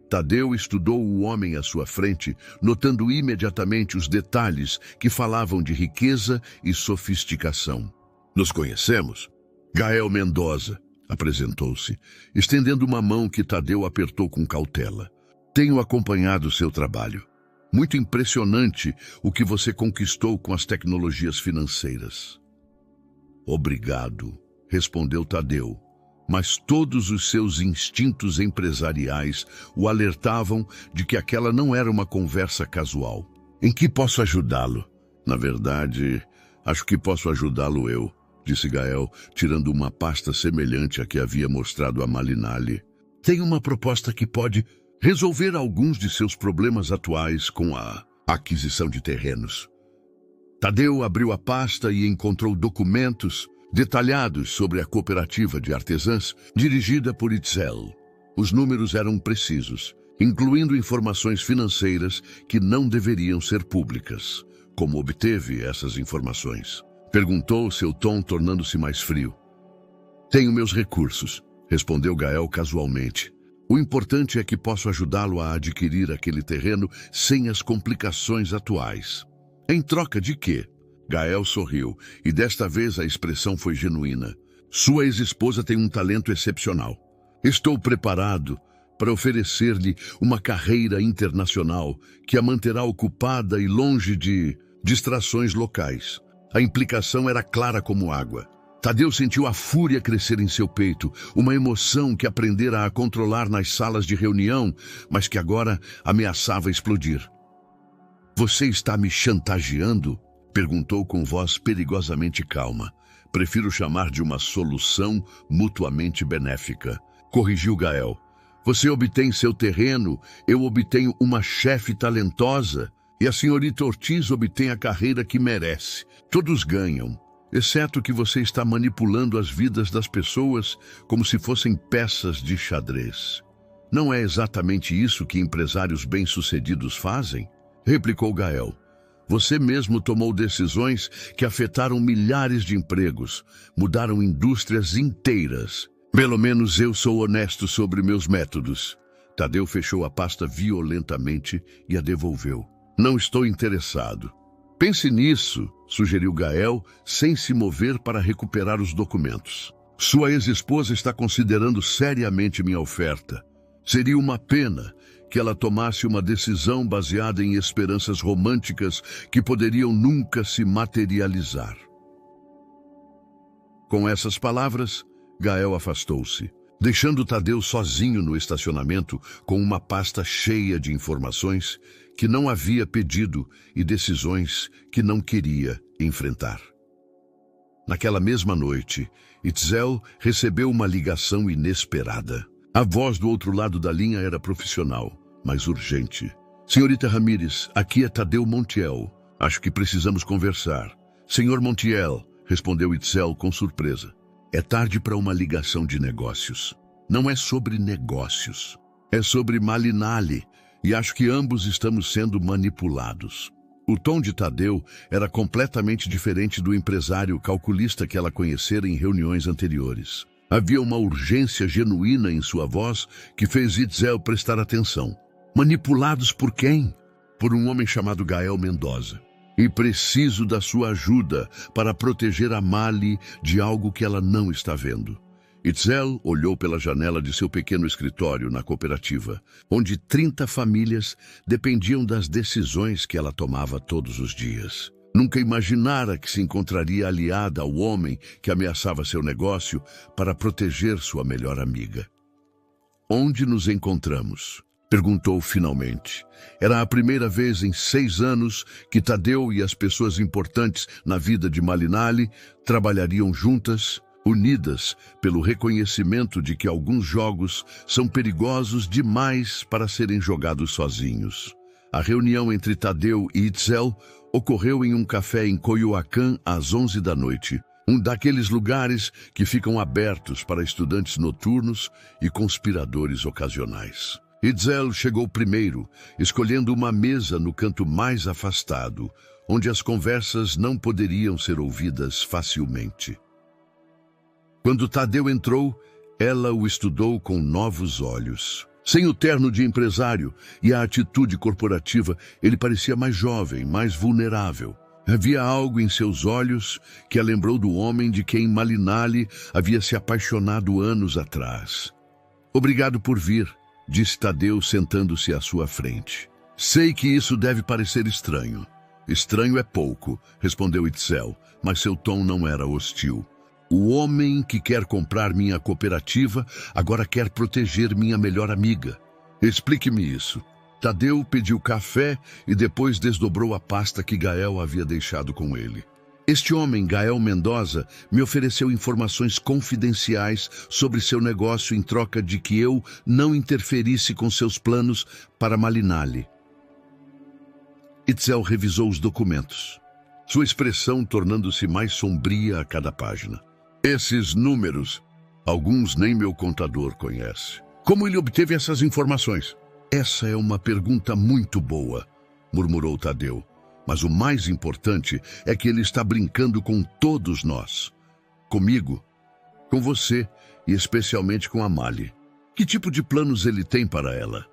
A: Tadeu estudou o homem à sua frente, notando imediatamente os detalhes que falavam de riqueza e sofisticação. Nos conhecemos? Gael Mendoza, apresentou-se, estendendo uma mão que Tadeu apertou com cautela. Tenho acompanhado seu trabalho. Muito impressionante o que você conquistou com as tecnologias financeiras. Obrigado, respondeu Tadeu, mas todos os seus instintos empresariais o alertavam de que aquela não era uma conversa casual. Em que posso ajudá-lo? Na verdade, acho que posso ajudá-lo eu, disse Gael, tirando uma pasta semelhante à que havia mostrado a Malinalli. Tenho uma proposta que pode resolver alguns de seus problemas atuais com a aquisição de terrenos. Tadeu abriu a pasta e encontrou documentos detalhados sobre a cooperativa de artesãs dirigida por Itzel. Os números eram precisos, incluindo informações financeiras que não deveriam ser públicas. Como obteve essas informações? Perguntou, seu tom tornando-se mais frio. Tenho meus recursos, respondeu Gael casualmente. O importante é que posso ajudá-lo a adquirir aquele terreno sem as complicações atuais. Em troca de quê? Gael sorriu, e desta vez a expressão foi genuína. Sua ex-esposa tem um talento excepcional. Estou preparado para oferecer-lhe uma carreira internacional que a manterá ocupada e longe de distrações locais. A implicação era clara como água. Tadeu sentiu a fúria crescer em seu peito, uma emoção que aprendera a controlar nas salas de reunião, mas que agora ameaçava explodir. Você está me chantageando? Perguntou com voz perigosamente calma. Prefiro chamar de uma solução mutuamente benéfica. Corrigiu Gael. Você obtém seu terreno, eu obtenho uma chefe talentosa e a senhorita Ortiz obtém a carreira que merece. Todos ganham, exceto que você está manipulando as vidas das pessoas como se fossem peças de xadrez. Não é exatamente isso que empresários bem-sucedidos fazem? Replicou Gael. Você mesmo tomou decisões que afetaram milhares de empregos, mudaram indústrias inteiras. Pelo menos eu sou honesto sobre meus métodos. Tadeu fechou a pasta violentamente e a devolveu. Não estou interessado. Pense nisso, sugeriu Gael, sem se mover para recuperar os documentos. Sua ex-esposa está considerando seriamente minha oferta. Seria uma pena que ela tomasse uma decisão baseada em esperanças românticas que poderiam nunca se materializar. Com essas palavras, Gael afastou-se, deixando Tadeu sozinho no estacionamento com uma pasta cheia de informações que não havia pedido e decisões que não queria enfrentar. Naquela mesma noite, Itzel recebeu uma ligação inesperada. A voz do outro lado da linha era profissional, mas urgente. Senhorita Ramírez, aqui é Tadeu Montiel. Acho que precisamos conversar. Senhor Montiel, respondeu Itzel com surpresa. É tarde para uma ligação de negócios. Não é sobre negócios. É sobre Malinali, e acho que ambos estamos sendo manipulados. O tom de Tadeu era completamente diferente do empresário calculista que ela conhecera em reuniões anteriores. Havia uma urgência genuína em sua voz que fez Itzel prestar atenção. Manipulados por quem? Por um homem chamado Gael Mendoza. E preciso da sua ajuda para proteger a Mali de algo que ela não está vendo. Itzel olhou pela janela de seu pequeno escritório na cooperativa, onde 30 famílias dependiam das decisões que ela tomava todos os dias. Nunca imaginara que se encontraria aliada ao homem que ameaçava seu negócio para proteger sua melhor amiga. Onde nos encontramos? Perguntou finalmente. Era a primeira vez em 6 anos que Tadeu e as pessoas importantes na vida de Malinali trabalhariam juntas, unidas pelo reconhecimento de que alguns jogos são perigosos demais para serem jogados sozinhos. A reunião entre Tadeu e Itzel ocorreu em um café em Coyoacán às 11 da noite, um daqueles lugares que ficam abertos para estudantes noturnos e conspiradores ocasionais. Itzel chegou primeiro, escolhendo uma mesa no canto mais afastado, onde as conversas não poderiam ser ouvidas facilmente. Quando Tadeu entrou, ela o estudou com novos olhos. Sem o terno de empresário e a atitude corporativa, ele parecia mais jovem, mais vulnerável. Havia algo em seus olhos que a lembrou do homem de quem Malinali havia se apaixonado anos atrás. Obrigado por vir, disse Tadeu sentando-se à sua frente. Sei que isso deve parecer estranho. Estranho é pouco, respondeu Itzel, mas seu tom não era hostil. O homem que quer comprar minha cooperativa agora quer proteger minha melhor amiga. Explique-me isso. Tadeu pediu café e depois desdobrou a pasta que Gael havia deixado com ele. Este homem, Gael Mendoza, me ofereceu informações confidenciais sobre seu negócio em troca de que eu não interferisse com seus planos para Malinali. Itzel revisou os documentos, sua expressão tornando-se mais sombria a cada página. Esses números, alguns nem meu contador conhece. Como ele obteve essas informações? Essa é uma pergunta muito boa, murmurou Tadeu. Mas o mais importante é que ele está brincando com todos nós. Comigo, com você e especialmente com a Mali. Que tipo de planos ele tem para ela?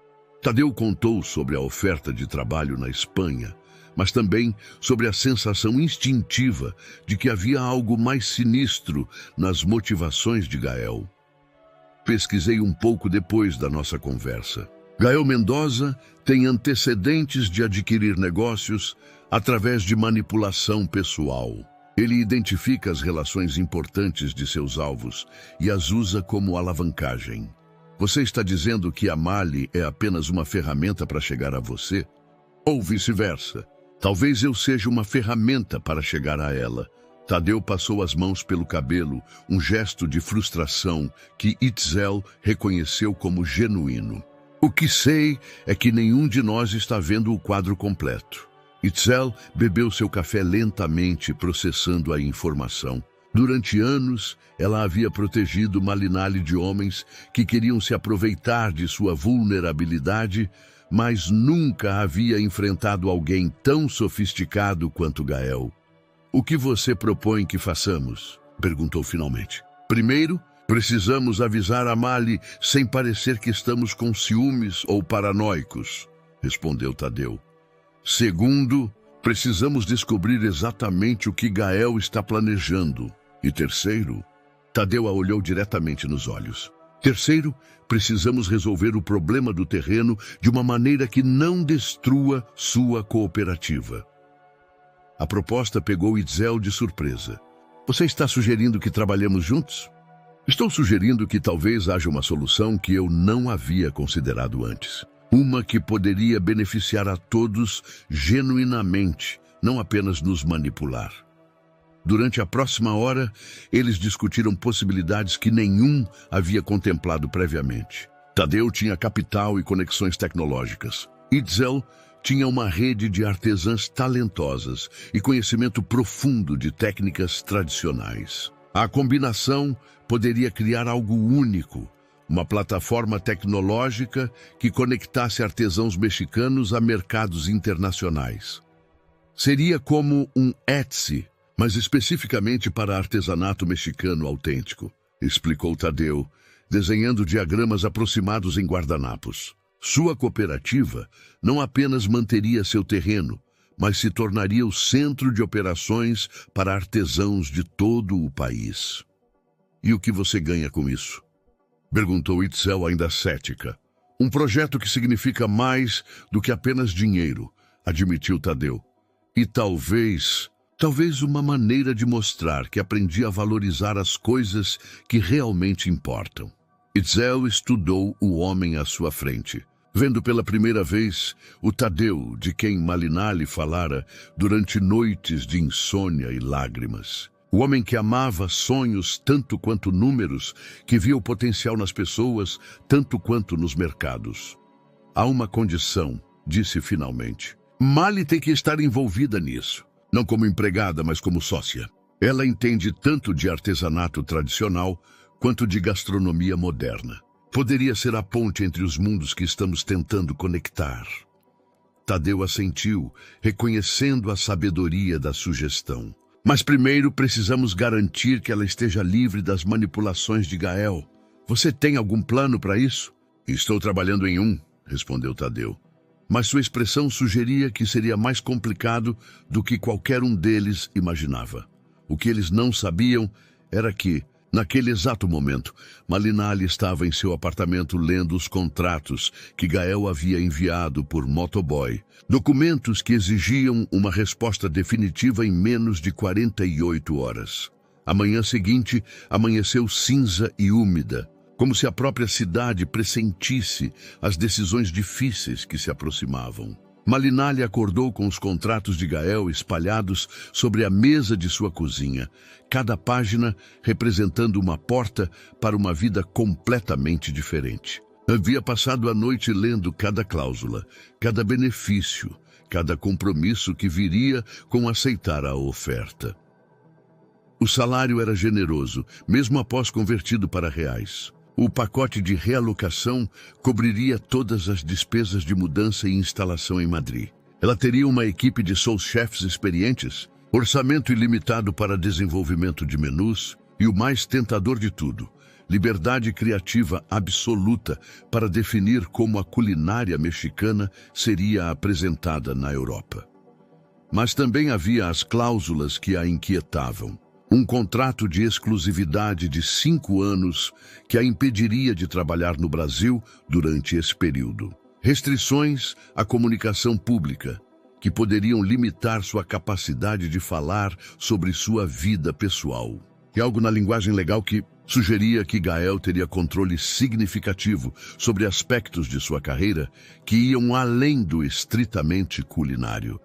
A: Tadeu contou sobre a oferta de trabalho na Espanha, mas também sobre a sensação instintiva de que havia algo mais sinistro nas motivações de Gael. Pesquisei um pouco depois da nossa conversa. Gael Mendoza tem antecedentes de adquirir negócios através de manipulação pessoal. Ele identifica as relações importantes de seus alvos e as usa como alavancagem. Você está dizendo que a Mali é apenas uma ferramenta para chegar a você? Ou vice-versa? Talvez eu seja uma ferramenta para chegar a ela. Tadeu passou as mãos pelo cabelo, um gesto de frustração que Itzel reconheceu como genuíno. O que sei é que nenhum de nós está vendo o quadro completo. Itzel bebeu seu café lentamente, processando a informação. Durante anos, ela havia protegido Malinali de homens que queriam se aproveitar de sua vulnerabilidade, mas nunca havia enfrentado alguém tão sofisticado quanto Gael. O que você propõe que façamos? Perguntou finalmente. Primeiro, precisamos avisar a Mali sem parecer que estamos com ciúmes ou paranoicos, respondeu Tadeu. Segundo, precisamos descobrir exatamente o que Gael está planejando. E terceiro, Tadeu a olhou diretamente nos olhos. Terceiro, precisamos resolver o problema do terreno de uma maneira que não destrua sua cooperativa. A proposta pegou Itzel de surpresa. Você está sugerindo que trabalhemos juntos? Estou sugerindo que talvez haja uma solução que eu não havia considerado antes. Uma que poderia beneficiar a todos genuinamente, não apenas nos manipular. Durante a próxima hora, eles discutiram possibilidades que nenhum havia contemplado previamente. Tadeu tinha capital e conexões tecnológicas. Itzel tinha uma rede de artesãs talentosas e conhecimento profundo de técnicas tradicionais. A combinação poderia criar algo único, uma plataforma tecnológica que conectasse artesãos mexicanos a mercados internacionais. Seria como um Etsy, mas especificamente para artesanato mexicano autêntico, explicou Tadeu, desenhando diagramas aproximados em guardanapos. Sua cooperativa não apenas manteria seu terreno, mas se tornaria o centro de operações para artesãos de todo o país. E o que você ganha com isso? Perguntou Itzel, ainda cética. Um projeto que significa mais do que apenas dinheiro, admitiu Tadeu. E talvez uma maneira de mostrar que aprendi a valorizar as coisas que realmente importam. Itzel estudou o homem à sua frente, vendo pela primeira vez o Tadeu de quem Malinali falara durante noites de insônia e lágrimas. O homem que amava sonhos tanto quanto números, que via o potencial nas pessoas tanto quanto nos mercados. Há uma condição, disse finalmente. Mali tem que estar envolvida nisso, não como empregada, mas como sócia. Ela entende tanto de artesanato tradicional quanto de gastronomia moderna. Poderia ser a ponte entre os mundos que estamos tentando conectar. Tadeu assentiu, reconhecendo a sabedoria da sugestão. Mas primeiro precisamos garantir que ela esteja livre das manipulações de Gael. Você tem algum plano para isso? Estou trabalhando em um, respondeu Tadeu. Mas sua expressão sugeria que seria mais complicado do que qualquer um deles imaginava. O que eles não sabiam era que, naquele exato momento, Malinali estava em seu apartamento lendo os contratos que Gael havia enviado por motoboy. Documentos que exigiam uma resposta definitiva em menos de 48 horas. A manhã seguinte amanheceu cinza e úmida, como se a própria cidade pressentisse as decisões difíceis que se aproximavam. Malinali acordou com os contratos de Gael espalhados sobre a mesa de sua cozinha, cada página representando uma porta para uma vida completamente diferente. Havia passado a noite lendo cada cláusula, cada benefício, cada compromisso que viria com aceitar a oferta. O salário era generoso, mesmo após convertido para reais. O pacote de realocação cobriria todas as despesas de mudança e instalação em Madrid. Ela teria uma equipe de sous-chefs experientes, orçamento ilimitado para desenvolvimento de menus e, o mais tentador de tudo, liberdade criativa absoluta para definir como a culinária mexicana seria apresentada na Europa. Mas também havia as cláusulas que a inquietavam. Um contrato de exclusividade de 5 anos que a impediria de trabalhar no Brasil durante esse período. Restrições à comunicação pública, que poderiam limitar sua capacidade de falar sobre sua vida pessoal. E algo na linguagem legal que sugeria que Gael teria controle significativo sobre aspectos de sua carreira que iam além do estritamente culinário.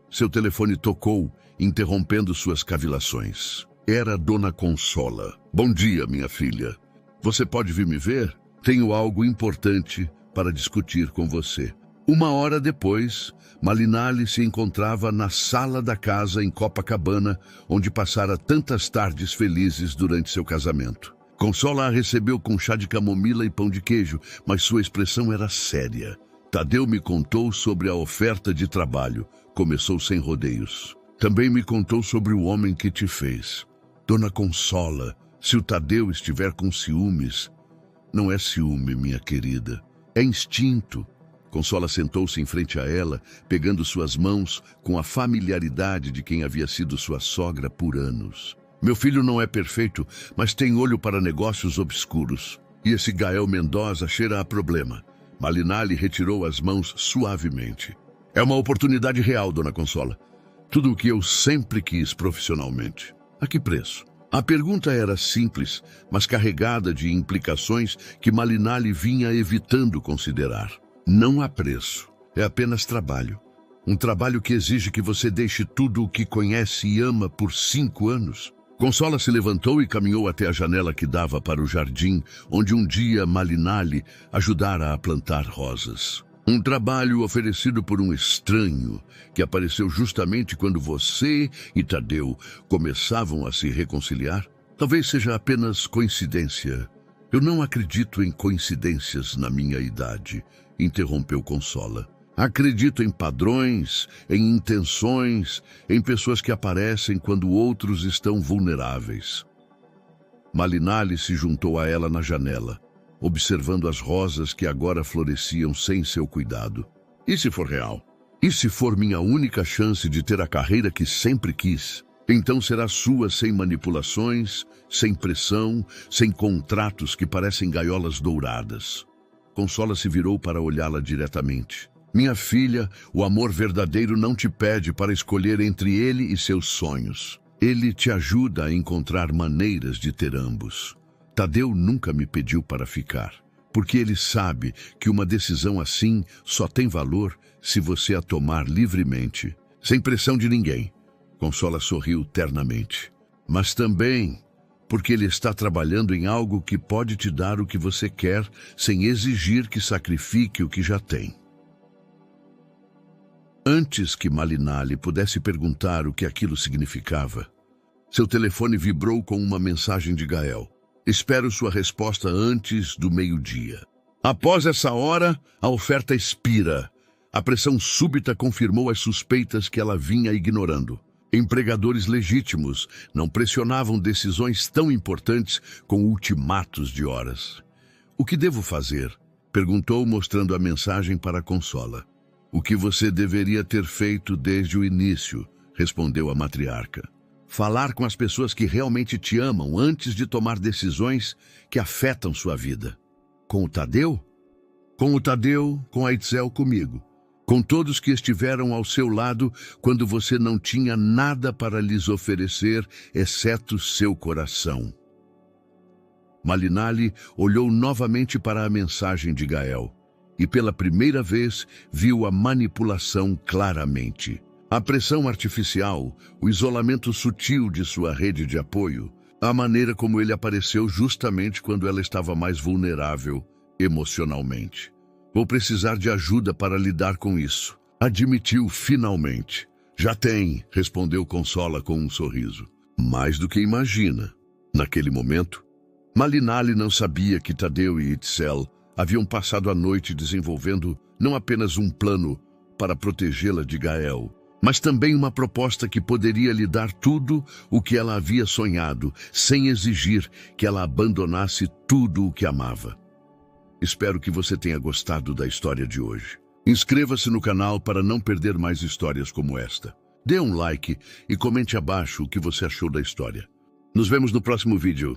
A: Seu telefone tocou, interrompendo suas cavilações. Era Dona Consola. Bom dia, minha filha. Você pode vir me ver? Tenho algo importante para discutir com você. 1 hora depois, Malinalli se encontrava na sala da casa em Copacabana, onde passara tantas tardes felizes durante seu casamento. Consola a recebeu com chá de camomila e pão de queijo, mas sua expressão era séria. Tadeu me contou sobre a oferta de trabalho. Começou sem rodeios. Também me contou sobre o homem que te fez. Dona Consola, se o Tadeu estiver com ciúmes, não é ciúme, minha querida. É instinto. Consola sentou-se em frente a ela, pegando suas mãos com a familiaridade de quem havia sido sua sogra por anos. Meu filho não é perfeito, mas tem olho para negócios obscuros. E esse Gael Mendoza cheira a problema. Malinalli retirou as mãos suavemente. É uma oportunidade real, Dona Consola. Tudo o que eu sempre quis profissionalmente. A que preço? A pergunta era simples, mas carregada de implicações que Malinalli vinha evitando considerar. Não há preço. É apenas trabalho. Um trabalho que exige que você deixe tudo o que conhece e ama por 5 anos. Consola se levantou e caminhou até a janela que dava para o jardim, onde um dia Malinalli ajudara a plantar rosas. Um trabalho oferecido por um estranho que apareceu justamente quando você e Tadeu começavam a se reconciliar? Talvez seja apenas coincidência. Eu não acredito em coincidências na minha idade, interrompeu Consola. Acredito em padrões, em intenções, em pessoas que aparecem quando outros estão vulneráveis. Malinalli se juntou a ela na janela, observando as rosas que agora floresciam sem seu cuidado. E se for real? E se for minha única chance de ter a carreira que sempre quis? Então será sua sem manipulações, sem pressão, sem contratos que parecem gaiolas douradas. Consola se virou para olhá-la diretamente. Minha filha, o amor verdadeiro não te pede para escolher entre ele e seus sonhos. Ele te ajuda a encontrar maneiras de ter ambos. Tadeu nunca me pediu para ficar, porque ele sabe que uma decisão assim só tem valor se você a tomar livremente, sem pressão de ninguém. Consola sorriu ternamente. Mas também porque ele está trabalhando em algo que pode te dar o que você quer, sem exigir que sacrifique o que já tem. Antes que Malinalli pudesse perguntar o que aquilo significava, seu telefone vibrou com uma mensagem de Gael. Espero sua resposta antes do meio-dia. Após essa hora, a oferta expira. A pressão súbita confirmou as suspeitas que ela vinha ignorando. Empregadores legítimos não pressionavam decisões tão importantes com ultimatos de horas. O que devo fazer? Perguntou, mostrando a mensagem para a Consola. O que você deveria ter feito desde o início, respondeu a matriarca. Falar com as pessoas que realmente te amam antes de tomar decisões que afetam sua vida. Com o Tadeu? Com o Tadeu, com a Itzel, comigo. Com todos que estiveram ao seu lado quando você não tinha nada para lhes oferecer, exceto seu coração. Malinalli olhou novamente para a mensagem de Gael e pela primeira vez viu a manipulação claramente. A pressão artificial, o isolamento sutil de sua rede de apoio, a maneira como ele apareceu justamente quando ela estava mais vulnerável emocionalmente. Vou precisar de ajuda para lidar com isso, admitiu finalmente. Já tem, respondeu Consola com um sorriso. Mais do que imagina. Naquele momento, Malinalli não sabia que Tadeu e Itzel haviam passado a noite desenvolvendo não apenas um plano para protegê-la de Gael, mas também uma proposta que poderia lhe dar tudo o que ela havia sonhado, sem exigir que ela abandonasse tudo o que amava. Espero que você tenha gostado da história de hoje. Inscreva-se no canal para não perder mais histórias como esta. Dê um like e comente abaixo o que você achou da história. Nos vemos no próximo vídeo.